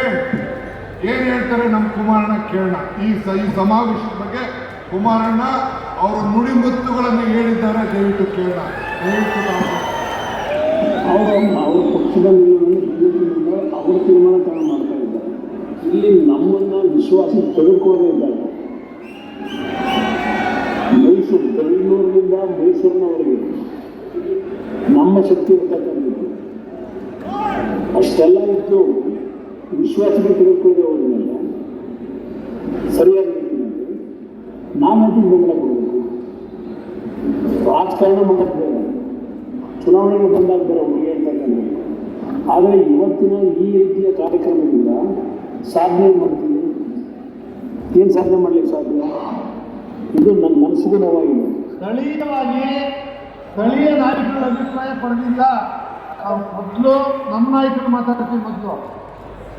ಏನು ಹೇಳ್ತಾರೆ ನಮ್ಮ ಕುಮಾರಣ್ಣ ಕೇಳೋಣ. ಈ ಸಮಾವೇಶದ ಬಗ್ಗೆ ಕುಮಾರಣ್ಣ ಅವರು ನುಡಿಮುತ್ತುಗಳನ್ನು ಹೇಳಿದ್ದಾರೆ, ದಯವಿಟ್ಟು ಕೇಳೋಣ. ದಯವಿಟ್ಟು ಅವ್ರ ಪಕ್ಷದಲ್ಲಿ ಅವ್ರ ತೀರ್ಮಾನ ಮಾಡ್ತಾ ಇದ್ದಾರೆ. ಇಲ್ಲಿ ನಮ್ಮನ್ನ ವಿಶ್ವಾಸ ತೆಗೆದುಕೊಳ್ಳದೇ ಇದ್ದಾರೆ. ಬೆಂಗಳೂರಿನಿಂದ ಮೈಸೂರಿನವರೆಗೆ ನಮ್ಮ ಶಕ್ತಿ ಇರ್ತಕ್ಕಂಥದ್ದು ಅಷ್ಟೆಲ್ಲ ಇದ್ದು ವಿಶ್ವಾಸಕ್ಕೆ ತೆಗೆದುಕೊಳ್ಳದೆ ಹೋದ್ಮೇಲೆ ಸರಿಯಾಗಿ ನಾನಂತೂ ಬೆಂಬಲ ಕೊಡಬೇಕು. ರಾಜಕಾರಣ ಮಾಡೋಕ್ಕೆ ಬೇಡ, ಚುನಾವಣೆಗೆ ಬಂದಾಗ ಬೇರೆ ಹುಡುಗಿ ಅಂತಕ್ಕಂಥದ್ದು. ಆದರೆ ಇವತ್ತಿನ ಈ ರೀತಿಯ ಕಾರ್ಯಕ್ರಮದಿಂದ ಸಾಧನೆ ಮಾಡ್ತೀವಿ. ಏನು ಸಾಧನೆ ಮಾಡಲಿಕ್ಕೆ ಸಾಧ್ಯ? ಇದು ನನ್ನ ಮನಸ್ಸಿಗೂ ನೋವಾಗಿದೆ. ಸ್ಥಳೀಯ ನಾಯಕರ ಅಭಿಪ್ರಾಯ ಪಡೆದಿಲ್ಲ. ಮೊದಲು ನಮ್ಮ ನಾಯಕರು ಮಾತಾಡ್ತೀವಿ. ಮೊದಲು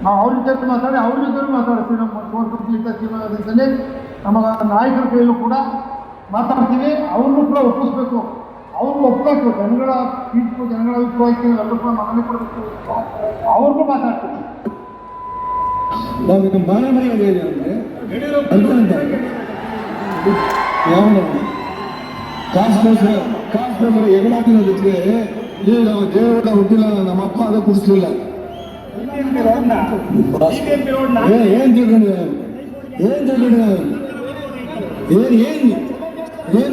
ನಾವು ಅವ್ರ ಜೊತೆ ಮಾತಾಡಿ ಅವ್ರ ಜೊತೆ ಮಾತಾಡ್ತೀವಿ. ನಮ್ಮ ತೀರ್ಮಾನದಲ್ಲಿ ನಮ್ಮ ನಾಯಕರ ಕೈಯಲ್ಲೂ ಕೂಡ ಮಾತಾಡ್ತೀವಿ. ಅವ್ರನ್ನೂ ಕೂಡ ಒಪ್ಪಿಸ್ಬೇಕು. ಅವ್ರಿಗೂ ಒಪ್ಪಬೇಕು. ಜನಗಳ ತೀರ್ಪು, ಜನಗಳ ಅಭಿಪ್ರಾಯಕ್ಕೆ ಎಲ್ಲರೂ ಕೂಡ ಮನವಿ ಕೊಡಬೇಕು. ಅವ್ರಿಗೂ ಮಾತಾಡ್ತೀವಿ. ನಾವು ಇದು ಮಾನವೀಯ ಅಂದರೆ ಯಾವ ಕಾಸ್ಕೋಸ್ಕರ ಎಗಡಾಕಿನ ಜೊತೆಗೆ ನಾವು ದೇವರ ಹುಟ್ಟಿಲ್ಲ, ನಮ್ಮಪ್ಪ ಅದು ಕುಡಿಸ್ಲಿಲ್ಲ. ಏನ್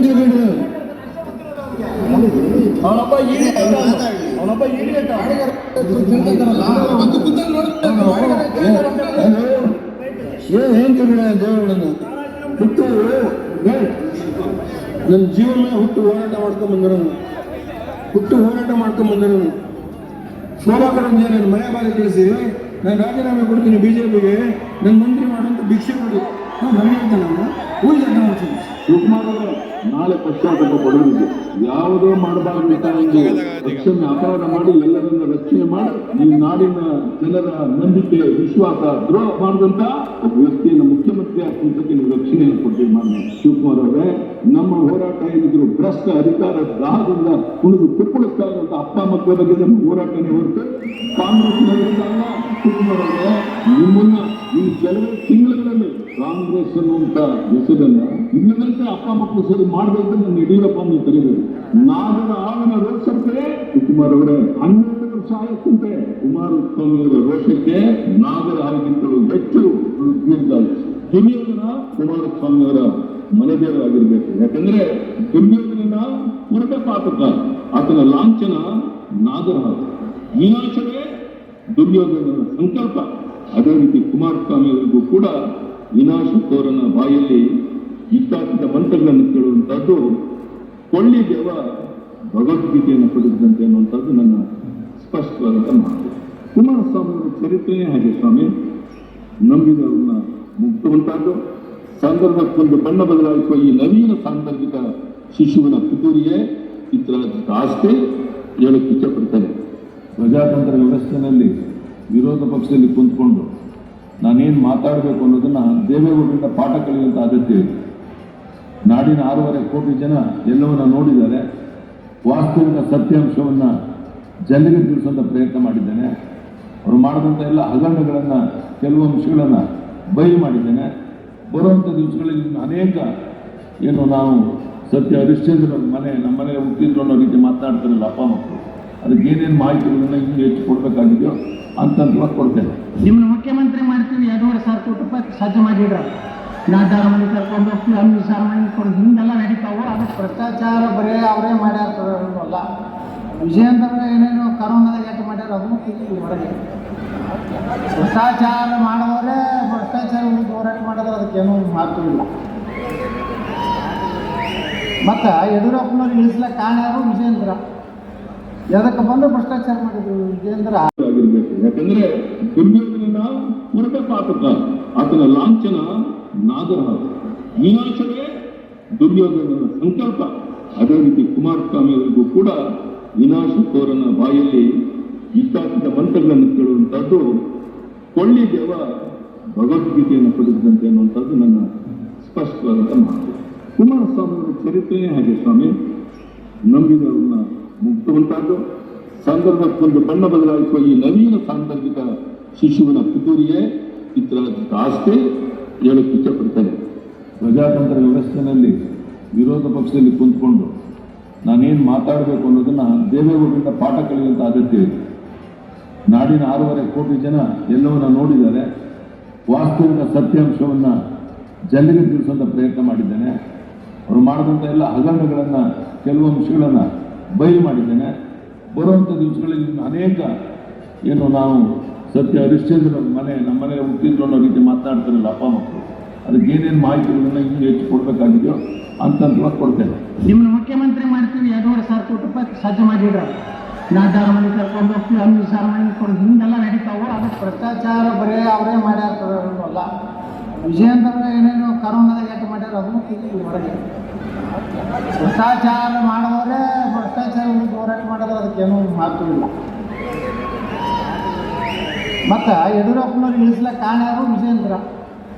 ತಿಳ್ಕೊಂಡಿದ್ದ ಅವನಪ್ಪ ಏನ್ ತಿಳ್ಕೊಂಡ ದೇವರನ್ನು ಹುಟ್ಟು ನನ್ನ ಜೀವನ ಹುಟ್ಟು ಹೋರಾಟ ಮಾಡ್ಕೊಂಡ್ ಬಂದಿರೋನು. ಶೋಭಾಕರಂಜ ನನ್ನ ಮನೆ ಬಾರಿ ತಿಳಿಸಿ ನಾನು ರಾಜೀನಾಮೆ ಕೊಡ್ತೀನಿ BJPಗೆ, ನನ್ನ ಮಂತ್ರಿ ಮಾಡುವಂತ ಭಿಕ್ಷೆ ಕೊಡಿ. ಶಿವಕುಮಾರ್ ನಾಳೆ ಪಶ್ಚಾತ್ತಾಪ ಪಡೋದಿದೆ. ಯಾವುದೇ ಮಾಡಬಾರದು ರಕ್ಷಣೆ ಅಪರಾಧ ಮಾಡಿ ಎಲ್ಲರನ್ನ ರಕ್ಷಣೆ ಮಾಡಿ ಈ ನಾಡಿನ ಜನರ ನಂಬಿಕೆ ವಿಶ್ವಾಸ ದ್ರೋಹ ಮಾಡಿದಂತ ವ್ಯಕ್ತಿಯನ್ನು ಮುಖ್ಯಮಂತ್ರಿ ಆಗ್ತಂತಕ್ಕೆ ನೀವು ರಕ್ಷಣೆಯನ್ನು ಕೊಡ್ತೀವಿ ಮಾಡಿ. ಶಿವಕುಮಾರ್ ಅವರೇ, ನಮ್ಮ ಹೋರಾಟ ಏನಿದ್ರು ಭ್ರಷ್ಟ ಅಧಿಕಾರ ದಾಹದಿಂದ ಕುಣಿದು ಕುಪ್ಪಳಿಸ್ತಾ ಇರುವಂತ ಅಪ್ಪ ಮಕ್ಕಳ ಬಗ್ಗೆ ನಮ್ಮ ಹೋರಾಟನೇ ಹೊರತು ಕಾಂಗ್ರೆಸ್ನವರಿಲ್ಲ. ಶಿವಕುಮಾರ್ ಅವರೇ, ನಿಮ್ಮನ್ನ ಈ ಕೆಲವೇ ತಿಂಗಳುಗಳಲ್ಲಿ ಕಾಂಗ್ರೆಸ್ ಅನ್ನುವಂತ ಹೆಸರನ್ನ ಇಲ್ಲದಂತೆ ಅಪ್ಪ ಮಕ್ಕಳು ಸರಿ ಮಾಡಬೇಕಂತ ನನ್ನ ಯಡಿಯೂರಪ್ಪ ಕರೆದರು. ನಾಗರ ಆಗಿನ ರೋಡ್ ಸರ್ಕರೆ ಶಿವಕುಮಾರ್ ಅವರೇ 12 ಛಾಯಕ್ಕಂತೆ ಕುಮಾರಸ್ವಾಮಿಯವರ ರೋಷಕ್ಕೆ ನಾಗರ ಹಾವಿಗಿಂತಲೂ ಹೆಚ್ಚು ದುರ್ಯೋಧನ ಕುಮಾರಸ್ವಾಮಿಯವರ ಮನೆದೇವರಾಗಿರ್ಬೇಕು. ಯಾಕಂದ್ರೆ ದುರ್ಯೋಧನನ ಪುರಟ ಪಾತಕ, ಆತನ ಲಾಂಛನ ನಾಗರ ಹಾವು. ವಿನಾಶವೇ ದುರ್ಯೋಧನನ ಸಂಕಲ್ಪ. ಅದೇ ರೀತಿ ಕುಮಾರಸ್ವಾಮಿಯವರಿಗೂ ಕೂಡ ವಿನಾಶಕೋರನ ಬಾಯಲ್ಲಿ ಇಷ್ಟಾರ್ಥದ ಮಂತ್ರಗಳನ್ನು ಕೇಳುವಂತಹದ್ದು ಕೊಳ್ಳಿ ದೇವ ಭಗವದ್ಗೀತೆಯನ್ನು ಪಡೆದಂತೆ ಅನ್ನುವಂಥದ್ದು ನನ್ನ ಸ್ಪಷ್ಟವಾದಂಥ ಮಾತು. ಕುಮಾರಸ್ವಾಮಿಯವರ ಚರಿತ್ರೆಯೇ ಹಾಗೆ. ಸ್ವಾಮಿ ನಂಬಿದವ್ರನ್ನ ಮುಗ್ಸುವಂತಹದ್ದು, ಸಂದರ್ಭಕ್ಕೊಂದು ಬಣ್ಣ ಬದಲಾಯಿಸುವ ಈ ನವೀನ ಸಾಂದರ್ಭಿಕ ಶಿಶುವಿನ ಪಿತೂರಿಯೇ ಚಿತ್ರರಾಜ ಆಸ್ತಿ ಹೇಳಕ್ಕೆ ಇಷ್ಟಪಡ್ತಾರೆ. ಪ್ರಜಾತಂತ್ರ ವ್ಯವಸ್ಥೆಯಲ್ಲಿ ವಿರೋಧ ಪಕ್ಷದಲ್ಲಿ ಕುಂತ್ಕೊಂಡು ನಾನೇನು ಮಾತಾಡಬೇಕು ಅನ್ನೋದನ್ನ ದೇವೇಗೌಡರಿಂದ ಪಾಠ ಕಲಿಯುವಂಥ ಅಗತ್ಯ ಇದೆ. ನಾಡಿನ 6.5 ಕೋಟಿ ಜನ ಎಲ್ಲವನ್ನ ನೋಡಿದ್ದಾರೆ. ವಾಸ್ತವಿಕ ಸತ್ಯಾಂಶವನ್ನು ಜನರಿಗೆ ತಿಳಿಸುವಂಥ ಪ್ರಯತ್ನ ಮಾಡಿದ್ದೇನೆ. ಅವರು ಮಾಡಿದಂಥ ಎಲ್ಲ ಹಗರಣಗಳನ್ನು, ಕೆಲವು ಅಂಶಗಳನ್ನು ಬಯಲು ಮಾಡಿದ್ದೇನೆ. ಬರುವಂಥ ದಿವಸಗಳಲ್ಲಿ ಅನೇಕ ಏನು ನಾವು ಸತ್ಯ ಹರಿಶ್ಚಂದ್ರ ನಮ್ಮ ಮನೆ ಹುಟ್ಟಿದ್ರು ಅನ್ನೋ ರೀತಿ ಮಾತನಾಡ್ತಾರಲ್ಲ ಅಪ್ಪ ಮಕ್ಕಳು, ಅದಕ್ಕೆ ಏನೇನು ಮಾಹಿತಿಗಳನ್ನ ಇನ್ನೂ ಹೆಚ್ಚು ಕೊಡಬೇಕಾಗಿದೆಯೋ ಅಂತಂತ ಕೊಡ್ತೇನೆ. ನಿಮ್ಮ ಮುಖ್ಯಮಂತ್ರಿ ಮಾಡ್ತೀವಿ 2,500 ಕೋಟಿ ರೂಪಾಯಿ ಸಜ್ಜು ಮಾಡಿದ್ರ. ನಾಲ್ಕಾರ ಮನೆ ಕರ್ಕೊಂಡು ಹೋಗ್ತೀವಿ, 5,000 ಮನೆ ಕೊಡು, ಹಿಂಗೆಲ್ಲ ನಡೀತಾವು. ಅದು ಭ್ರಷ್ಟಾಚಾರ ಬರೀ ಅವರೇ ಮಾಡ್ಯಾರಲ್ಲ. ವಿಜಯೇಂದ್ರ ಏನೇನು ಕರೋನಾದಾಗ ಎಷ್ಟು ಮಾಡ್ಯಾರ ಅದನ್ನು ತಿಳಿದ್ವಿ ಹೊರಗೆ. ಭ್ರಷ್ಟಾಚಾರ ಮಾಡೋರೇ ಭ್ರಷ್ಟಾಚಾರ ಹೋರಾಟ ಮಾಡಿದ್ರೆ ಅದಕ್ಕೇನೂ ಮಾತು ಇಲ್ಲ. ಮತ್ತು ಯಡಿಯೂರಪ್ಪನವ್ರಿಗೆ ಇಳಿಸ್ಲಕ್ಕೆ ಕಾರಣ ಯಾರು? ವಿಜಯೇಂದ್ರ. ಎದಕ್ಕೆ ಬಂದು ಭ್ರಷ್ಟಾಚಾರ ಮಾಡಿದ್ರು ವಿಜಯೇಂದ್ರ ಆಗಿರ್ಬೇಕು. ಯಾಕಂದ್ರೆ ದುರ್ಯೋಧನನ ಪುರಟ ಪಾತಕ, ಆತನ ಲಾಂಛನ ನಾಗರ ಹಾವು. ವಿನಾಶವೇ ದುರ್ಯೋಧನನ ಸಂಕಲ್ಪ. ಅದೇ ರೀತಿ ಕುಮಾರಸ್ವಾಮಿಯವರಿಗೂ ಕೂಡ ವಿನಾಶಕೋರನ ಬಾಯಲ್ಲಿ ಇಷ್ಟಾರ್ಥದ ಮಂತ್ರಗಳನ್ನು ಕೇಳುವಂತಹದ್ದು ಕೊಳ್ಳಿ ದೇವ ಭಗವದ್ಗೀತೆಯನ್ನು ಪಡೆದಂತೆ ಅನ್ನುವಂಥದ್ದು ನನ್ನ ಸ್ಪಷ್ಟವಾದಂಥ ಮಾತು. ಕುಮಾರಸ್ವಾಮಿಯವರ ಚರಿತ್ರೆಯೇ ಹಾಗೆ. ಸ್ವಾಮಿ ನಂಬಿದವ್ರನ್ನ ಮುಗ್ಸುವಂತಹದ್ದು, ಸಂದರ್ಭಕ್ಕೊಂದು ಬಣ್ಣ ಬದಲಾಯಿಸುವ ಈ ನವೀನ ಸಾಂದರ್ಭಿಕ ಶಿಶುವಿನ ಪಿತೂರಿಯೇ ಚಿತ್ರರಾಜ ಆಸ್ತಿ ಹೇಳಕ್ಕೆ ಇಷ್ಟಪಡ್ತಾರೆ. ಪ್ರಜಾತಂತ್ರ ವ್ಯವಸ್ಥೆಯಲ್ಲಿ ವಿರೋಧ ಪಕ್ಷದಲ್ಲಿ ಕುಂತ್ಕೊಂಡು ನಾನೇನು ಮಾತಾಡಬೇಕು ಅನ್ನೋದನ್ನ ದೇವೇಗೌಡರಿಂದ ಪಾಠ ಕಲಿಯುವಂಥ ಅಗತ್ಯ ಇದೆ. ನಾಡಿನ 6.5 ಕೋಟಿ ಜನ ಎಲ್ಲವನ್ನ ನೋಡಿದ್ದಾರೆ. ವಾಸ್ತವಿಕ ಸತ್ಯಾಂಶವನ್ನು ಜನರಿಗೆ ತಿಳಿಸುವಂಥ ಪ್ರಯತ್ನ ಮಾಡಿದ್ದೇನೆ. ಅವರು ಮಾಡಿದಂಥ ಎಲ್ಲ ಹಗರಣಗಳನ್ನು, ಕೆಲವು ಅಂಶಗಳನ್ನು ಬಯಲು ಮಾಡಿದ್ದೇನೆ. ಬರುವಂಥ ದಿವಸಗಳಲ್ಲಿ ಅನೇಕ ಏನು ನಾವು ಸತ್ಯ ಹರಿಶ್ಚಂದ್ರ ನಮ್ಮ ಮನೆ ಹುಟ್ಟಿದ್ರು ಅನ್ನೋ ರೀತಿ ಮಾತನಾಡ್ತಾರಲ್ಲ ಅಪ್ಪ ಮಕ್ಕಳು, ಅದಕ್ಕೆ ಏನೇನು ಮಾಹಿತಿಗಳನ್ನ ಇನ್ನೂ ಹೆಚ್ಚು ಕೊಡಬೇಕಾಗಿದೆಯೋ ಅಂತಂತ ಕೊಡ್ತೇನೆ. ನಿಮ್ಮ ಮುಖ್ಯಮಂತ್ರಿ ಮಾಡ್ತೀವಿ 2,500 ಕೋಟಿ ರೂಪಾಯಿ ಸಜ್ಜು ಮಾಡಿದ್ರ. ನಾಲ್ಕಾರ ಮನೆ ಕರ್ಕೊಂಡು ಹೋಗ್ತೀವಿ, 5,000 ಮನೆ ಕೊಡು, ಹಿಂಗೆಲ್ಲ ನಡೀತಾವು. ಅದು ಭ್ರಷ್ಟಾಚಾರ ಬರೀ ಅವರೇ ಮಾಡ್ಯಾರಲ್ಲ. ವಿಜಯೇಂದ್ರ ಏನೇನು ಕರೋನಾದಾಗ ಎಷ್ಟು ಮಾಡ್ಯಾರ ಅದನ್ನು ತಿಳಿದ್ವಿ ಹೊರಗೆ. ಭ್ರಷ್ಟಾಚಾರ ಮಾಡೋರೇ ಭ್ರಷ್ಟಾಚಾರ ಹೋರಾಟ ಮಾಡಿದ್ರೆ ಅದಕ್ಕೇನೂ ಮಾತು ಇಲ್ಲ. ಮತ್ತು ಯಡಿಯೂರಪ್ಪನವ್ರಿಗೆ ಇಳಿಸ್ಲಕ್ಕೆ ಕಾರಣ ಯಾರು? ವಿಜಯೇಂದ್ರ.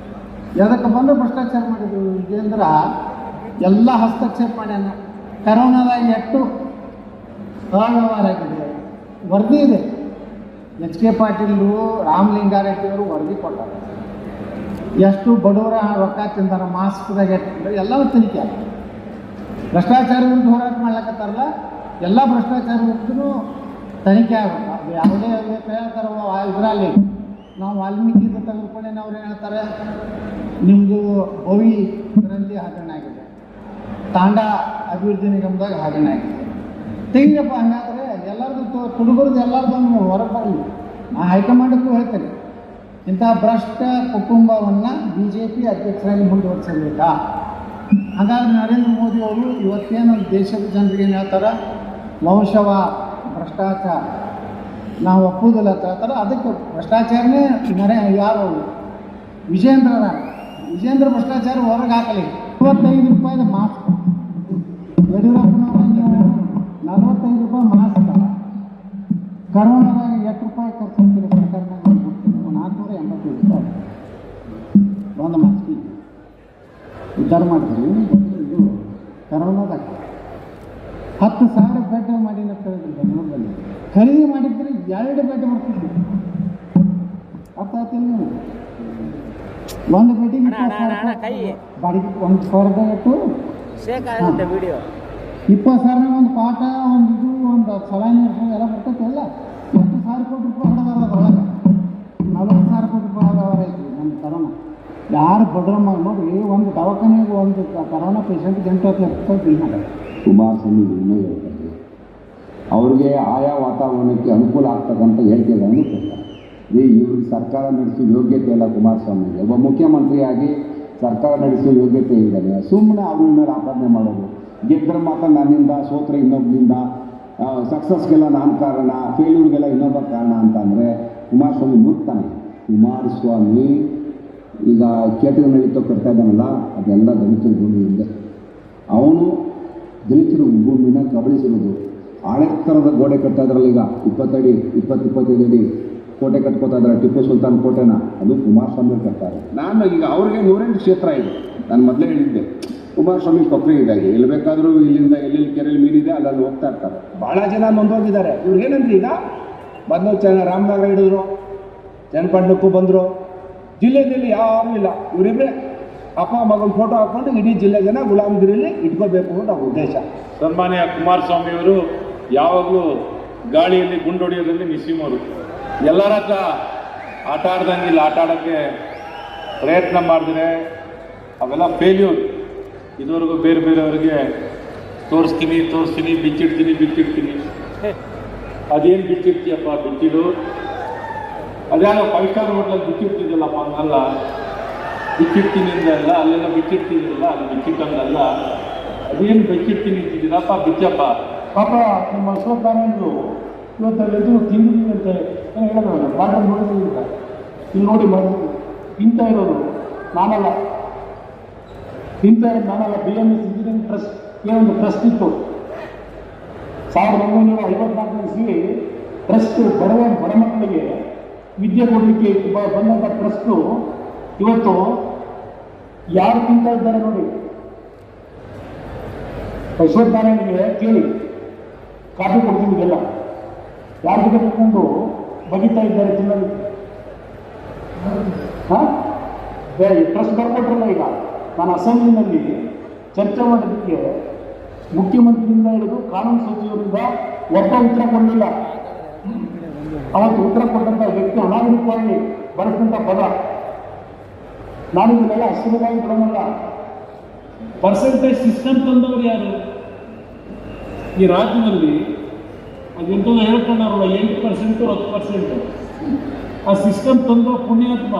ಎದಕ್ಕೆ ಬಂದು ಭ್ರಷ್ಟಾಚಾರ ಮಾಡಿದ್ರು ವಿಜಯೇಂದ್ರ. ಎಲ್ಲ ಹಸ್ತಕ್ಷೇಪ ಮಾಡ್ಯಾನ. ಕರೋನಾದಾಗ ಎಷ್ಟು ಅವ್ಯವಹಾರ ಆಗಿದೆ ವರದಿ ಇದೆ. HK ಪಾಟೀಲ್, ರಾಮಲಿಂಗಾರೆಡ್ಡಿಯವರು ವರದಿ ಕೊಟ್ಟಾರೆ. ಎಷ್ಟು ಬಡವರ ರೊಕ್ಕ ತಿಂದಾರ, ಮಾಸ್ಕ್ದಾಗ ಎಷ್ಟು ಎಲ್ಲವೂ ತನಿಖೆ ಆಗ. ಭ್ರಷ್ಟಾಚಾರ ವಿರುದ್ಧ ಹೋರಾಟ ಮಾಡ್ಲಕತ್ತಾರಲ್ಲ, ಎಲ್ಲ ಭ್ರಷ್ಟಾಚಾರ ವಿರುದ್ಧನೂ ತನಿಖೆ ಆಗಬೇಕು. ಅದು ಯಾವುದೇ ಹೇಳ್ತಾರೆ ಇದರಲ್ಲಿ ನಾವು ವಾಲ್ಮೀಕಿಯಿಂದ ತೆಗೆದುಕೊಂಡೇನೆ. ಅವ್ರು ಏನು ಹೇಳ್ತಾರೆ, ನಿಮ್ಮದು ಭವಿ ಗ್ರಂಥಿ ಹಗರಣ ಆಗಿದೆ, ತಾಂಡ ಅಭಿವೃದ್ಧಿ ನಿಗಮದಾಗ ಹಗರಣ ಆಗಿದೆ, ತೆಗಿಯಪ್ಪ. ಹಂಗಾದ್ರೆ ಎಲ್ಲರದ್ದು ಹುಡುಗರದ್ದು ಎಲ್ಲರದನ್ನು ಹೊರಗೆ ಬರಲಿ. ನಾ ಹೈಕಮಾಂಡಕ್ಕೂ ಹೇಳ್ತೇನೆ, ಇಂಥ ಭ್ರಷ್ಟ ಕುಟುಂಬವನ್ನು BJP ಅಧ್ಯಕ್ಷರಾಗಿ ಮುಂದುವರಿಸಬೇಕಾ? ಹಾಗಾದ್ರೆ ನರೇಂದ್ರ ಮೋದಿ ಅವರು ಇವತ್ತೇನು ದೇಶದ ಜನರಿಗೆ ಏನು ಹೇಳ್ತಾರೆ, ವಂಶವ ಭ್ರಷ್ಟಾಚಾರ ನಾವು ಒಪ್ಪುವುದಿಲ್ಲ ಅಂತ ಹೇಳ್ತಾರೆ. ಅದಕ್ಕೆ ಭ್ರಷ್ಟಾಚಾರನೇ ಯಾರು ವಿಜೇಂದ್ರ ಭ್ರಷ್ಟಾಚಾರ ಹೊರಗೆ ಹಾಕಲಿ. 25 ರೂಪಾಯಿದ ಮಾಸ್ಕ್ ಯಡಿಯೂರಪ್ಪನವರು 45 ರೂಪಾಯಿ ಮಾಸ್ಕ್. ಕರೋನಾದಾಗ ಎಷ್ಟು ರೂಪಾಯಿ ಖರ್ಚು ಮಾಡ್ತೀರಿ ಸರ್ಕಾರದಾಗ? 485 ರೂಪಾಯಿ ಒಂದು ಮಾಸ್ಕಿಗೆ ಉದ್ಧಾರ ಮಾಡ್ತೀರಿ. ಇದು ಕರೋನಾದಾಗ 10,000 ಬೆಡ್ ಮಾಡಿನ ಬೆಂಗಳೂರಲ್ಲಿ ಖರೀದಿ ಮಾಡಿದ್ರೆ 2 ಬೆಡ್ ಬರ್ತಿದ್ವಿ. ಅರ್ಥ ಆಯ್ತಿಲ್ಲ ನೀವು? ಒಂದು ಬೆಡ್ಡಿಗೆ 20,000 ಬಾಡಿಗೆ. 1,000 ಇಟ್ಟು 20,000 ಒಂದು ಪಾಠ, ಒಂದು ಇದು, ಒಂದು ಸಲೈನ್ ಎಲ್ಲ ಬರ್ತೈತೆ. ಎಲ್ಲ 40,000 ಕೋಟಿ ರೂಪಾಯಿ ಹೊಡೆದಾರ ಅದ್ರೊಳಗೆ. 40,000 ಕೋಟಿ ರೂಪಾಯಿ ಹೊಡೆದವರ ಐತಿ ನಮ್ಮ ಕರೋನಾ. ಯಾರು ಬಡ್ರಮ್ಮ ನೋಡ್ರಿ, ಒಂದು ದವಾಖಾನೆಗೆ ಒಂದು ಕರೋನಾ ಪೇಷಂಟ್ಗೆ 8 ಲಕ್ಷ ರೂಪಾಯಿ ಬಿಲ್ ಮಾಡ್ಯಾರ. ಕುಮಾರಸ್ವಾಮಿ ಇನ್ನೂ ಹೇಳ್ತಾರೆ, ಅವ್ರಿಗೆ ಆಯಾ ವಾತಾವರಣಕ್ಕೆ ಅನುಕೂಲ ಆಗ್ತಕ್ಕಂಥ ಹೇಳಿಕೆಗಳನ್ನು ಕೊಡ್ತಾರೆ. ಇವ್ರಿಗೆ ಸರ್ಕಾರ ನಡೆಸೋ ಯೋಗ್ಯತೆ ಇಲ್ಲ ಕುಮಾರಸ್ವಾಮಿಗೆ. ಒಬ್ಬ ಮುಖ್ಯಮಂತ್ರಿಯಾಗಿ ಸರ್ಕಾರ ನಡೆಸೋ ಯೋಗ್ಯತೆ ಇದ್ದಾನೆ. ಸುಮ್ಮನೆ ಅವ್ರ ಮೇಲೆ ಆಪಾದನೆ ಮಾಡೋದು, ಗೆದ್ದರೆ ಮಾತ್ರ ನನ್ನಿಂದ, ಸೋತ್ರೆ ಇನ್ನೊಬ್ಬರಿಂದ, ಸಕ್ಸಸ್ಗೆಲ್ಲ ನಾನು ಕಾರಣ, ಫೇಲ್ಯೂರ್ಗೆಲ್ಲ ಇನ್ನೊಬ್ಬ ಕಾರಣ ಅಂತಂದರೆ ಕುಮಾರಸ್ವಾಮಿ ಮುಟ್ತಾನೆ. ಕುಮಾರಸ್ವಾಮಿ ಈಗ ಕೇಟಗನಳ್ಳಿ ಕಟ್ತಾ ಇದ್ದಾನಲ್ಲ, ಅದೆಲ್ಲ ದಲಿತರ ಭೂಮಿ ಇದೆ. ಅವನು ದಲಿತರ ಭೂಮಿನ ಕಬಳಿಸಿರೋದು. ಹಳೆ ಥರದ ಗೋಡೆ ಕಟ್ತಾ ಇದ್ರಲ್ಲ ಈಗ, 20 ಅಡಿ 25 ಅಡಿ ಕೋಟೆ ಕಟ್ಕೋತಾ ಇದ್ದಾರೆ, ಟಿಪ್ಪು ಸುಲ್ತಾನ್ ಕೋಟೆನ, ಅದು ಕುಮಾರಸ್ವಾಮಿ ಕಟ್ತಾರೆ. ನಾನು ಈಗ ಅವ್ರಿಗೆ 108 ಕ್ಷೇತ್ರ ಇದೆ. ನಾನು ಮೊದಲೇ ಹೇಳಿದ್ದೆ, ಕುಮಾರಸ್ವಾಮಿ ಕೊಪ್ಪರಿ ಇದ್ದಾಗೆ ಎಲ್ಲಿ ಬೇಕಾದರೂ ಇಲ್ಲಿಂದ ಎಲ್ಲೆಲ್ಲಿ ಕೆರೆಯಲ್ಲಿ ಮೀನಿದೆ ಅಲ್ಲಲ್ಲಿ ಹೋಗ್ತಾ ಇರ್ತಾರೆ. ಭಾಳ ಜನ ನೊಂದೋಗಿದ್ದಾರೆ. ಇವ್ರು ಏನಂದ್ರೆ ಈಗ ಬಂದು ರಾಮನಗರ ಹಿಡಿದ್ರು, ಚನ್ನಪಟ್ಟಣಕ್ಕೂ ಬಂದರು. ಜಿಲ್ಲೆಯಲ್ಲಿ ಯಾರೂ ಇಲ್ಲ, ಇವರಿಬ್ಬರೇ ಅಪ್ಪ ಮಗನ ಫೋಟೋ ಹಾಕ್ಕೊಂಡು ಇಡೀ ಜಿಲ್ಲೆ ಜನ ಗುಲಾಮಗಿರಿಯಲ್ಲಿ ಇಟ್ಕೋಬೇಕು ಅಂತ ಅವ್ರ ಉದ್ದೇಶ. ಸನ್ಮಾನ್ಯ ಕುಮಾರಸ್ವಾಮಿಯವರು ಯಾವಾಗಲೂ ಗಾಳಿಯಲ್ಲಿ ಗುಂಡೊಡೆಯೋದ್ರಲ್ಲಿ ನಿಸ್ಸೀಮರು. ಎಲ್ಲರ ಹತ್ರ ಆಟ ಆಡ್ದಂಗಿಲ್ಲ, ಆಟ ಆಡೋಕ್ಕೆ ಪ್ರಯತ್ನ ಮಾಡಿದ್ರೆ ಅವೆಲ್ಲ ಫೇಲ್ಯೂರ್. ಇದುವರೆಗೂ ಬೇರೆ ಬೇರೆಯವರಿಗೆ ತೋರಿಸ್ತೀನಿ, ಬಿಚ್ಚಿಡ್ತೀನಿ. ಅದೇನು ಬಿಚ್ಚಿಡ್ತೀಯಪ್ಪ, ಬಿಚ್ಚಿಡು. ಅದ್ಯಾವ 5 ಸ್ಟಾರ್ ಹೋಟ್ಲಲ್ಲಿ ಬಿಚ್ಚಿಡ್ತಿದ್ದಲ್ಲಪ್ಪ, ಹಂಗಲ್ಲ. ಬಿಚ್ಚಿಡ್ತೀನಿ ಅಂದಲ್ಲ, ಅಲ್ಲೆಲ್ಲ ಬಿಚ್ಚಿಡ್ತಿದ್ರಲ್ಲ, ಅದು ಬಿಚ್ಚಿಟ್ಟಂಗಲ್ಲ. ಅದೇನು ಬಿಚ್ಚಿಡ್ತೀನಿ ಅಂತಿದ್ದೀರಪ್ಪ, ಬಿಚ್ಚಪ್ಪ. ಪಾಪ ನಮ್ಮ ಅಶ್ವತ್ಥಾನಂದರು ಇವತ್ತು ತಿಂದಿದ್ದೀವಿ ಅಂತ ಹೇಳೋದು ಬಾಟಲ್ ನೋಡಿದ್ರೆ ಇಲ್ಲಿ ನೋಡಿ ಮಾಡಿದ್ರು. ತಿಂತ ಇರೋದು ನಾನಲ್ಲ, BMS ಇಂಜಿನಿಯರಿಂಗ್ ಟ್ರಸ್ಟ್ ಏನೊಂದು ಟ್ರಸ್ಟ್ ಇತ್ತು. 1954 ಇಸ್ವಿ ಟ್ರಸ್ಟ್ ಬಡ ಮಕ್ಕಳಿಗೆ ವಿದ್ಯೆ ಕೊಡಲಿಕ್ಕೆ ಬಂದಂಥ ಟ್ರಸ್ಟು ಇವತ್ತು ಯಾರು ತಿಂತಾ ಇದ್ದಾರೆ ನೋಡಿ. ಅಶ್ವತ್ಥಾನಂದರಿಗೆ ಕೇಳಿ, ಕಾಫಿ ಕೊಡ್ತೀನಿ ಇದೆಲ್ಲ ಯಾರು ತೆಗೆದುಕೊಂಡು ಬಗಿತಾ ಇದ್ದಾರೆ ತಿನ್ನೋದಕ್ಕೆ. ಟ್ರಸ್ಟ್ ಬರ್ಕೊಟ್ರಲ್ಲ. ಈಗ ನಾನು ಅಸೆಂಬ್ಲಿನಲ್ಲಿ ಚರ್ಚೆ ಮಾಡೋದಕ್ಕೆ ಮುಖ್ಯಮಂತ್ರಿಯಿಂದ ಹಿಡಿದು ಕಾನೂನು ಸಚಿವರಿಂದ ಒಬ್ಬ ಉತ್ತರ ಕೊಡಲಿಲ್ಲ. ಅವತ್ತು ಉತ್ತರ ಕೊಟ್ಟಂಥ ವ್ಯಕ್ತಿ ಅನಾಗರಿಕವಾಗಿ ಬಳಸಿದಂಥ ಪದ ನಾನು ಇದನ್ನೆಲ್ಲ ಅಷ್ಟವಾಗಿ ಬಿಡೋಲ್ಲ. ಪರ್ಸೆಂಟೇಜ್ ಸಿಸ್ಟಮ್ ತಂದವರು ಯಾರು ಈ ರಾಜ್ಯದಲ್ಲಿ? ಅದೆಂತೂ ಹೇಳ್ಕೊಂಡವ್ರಲ್ಲ, 8% 10%. ಆ ಸಿಸ್ಟಮ್ ತಂದು ಪುಣ್ಯಾತ್ಮ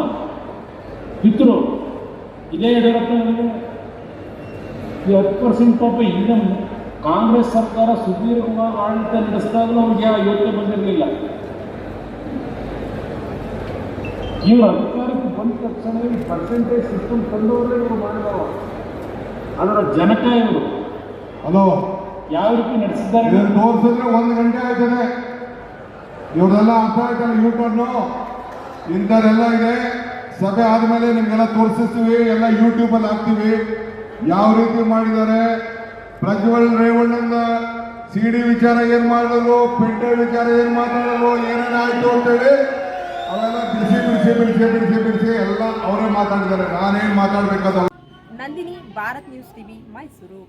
ಪಿತೃ ಇದೇ ಯಡಿಯೂರಪ್ಪ. ಈ 10% ಪಾಪ ಈಗ ಕಾಂಗ್ರೆಸ್ ಸರ್ಕಾರ ಸುದೀರ್ಘವಾಗಿ ಆಡಳಿತ ನಡೆಸಿದಾಗಲೂ ಅವ್ರಿಗೆ ಆ ಯೋಚನೆ ಬಂದಿರಲಿಲ್ಲ. ಇವರು ಅಧಿಕಾರಕ್ಕೆ ಬಂದ ತಕ್ಷಣ ಈ ಪರ್ಸೆಂಟೇಜ್ ಸಿಸ್ಟಮ್ ತಂದವರೇ ಇವರು ಮಾಡಿದವರು. ಅದರ ಜನಕ ಇವರು ಹಲೋ ಯಾವ ರೀತಿ ನಡೆಸಿದ್ದಾರೆ ತೋರಿಸಿದ್ರೆ 1 ಗಂಟೆ ಆಯ್ತದೆ. ಇವ್ರದೆಲ್ಲ ಅರ್ಥ ಆಯ್ತಲ್ಲ, ಯೂಟ್ಯೂಬ್ನು ಇಂಥದ್ದೆಲ್ಲ ಇದೆ. ಸಭೆ ಆದಮೇಲೆ ನಿಮ್ಗೆಲ್ಲ ತೋರಿಸ್ತೀವಿ, ಎಲ್ಲ ಯೂಟ್ಯೂಬಲ್ಲಿ ಹಾಕ್ತೀವಿ ಯಾವ ರೀತಿ ಮಾಡಿದ್ದಾರೆ. ಪ್ರಜ್ವಲ್ ರೇವಣ್ಣನ CD ವಿಚಾರ ಏನು ಮಾಡಿದ್ರು, ಪೆಂಟೆ ವಿಚಾರ ಏನು ಮಾತಾಡೋದು, ಏನೇನಾಯ್ತು ಅಂತೇಳಿ ಅವೆಲ್ಲ ಬಿಡಿಸಿ ಎಲ್ಲ ಅವರೇ ಮಾತಾಡಿದ್ದಾರೆ. ನಾನೇನು ಮಾತಾಡ್ಬೇಕಾದ. Nandini, Bharat news TV, Mysuru.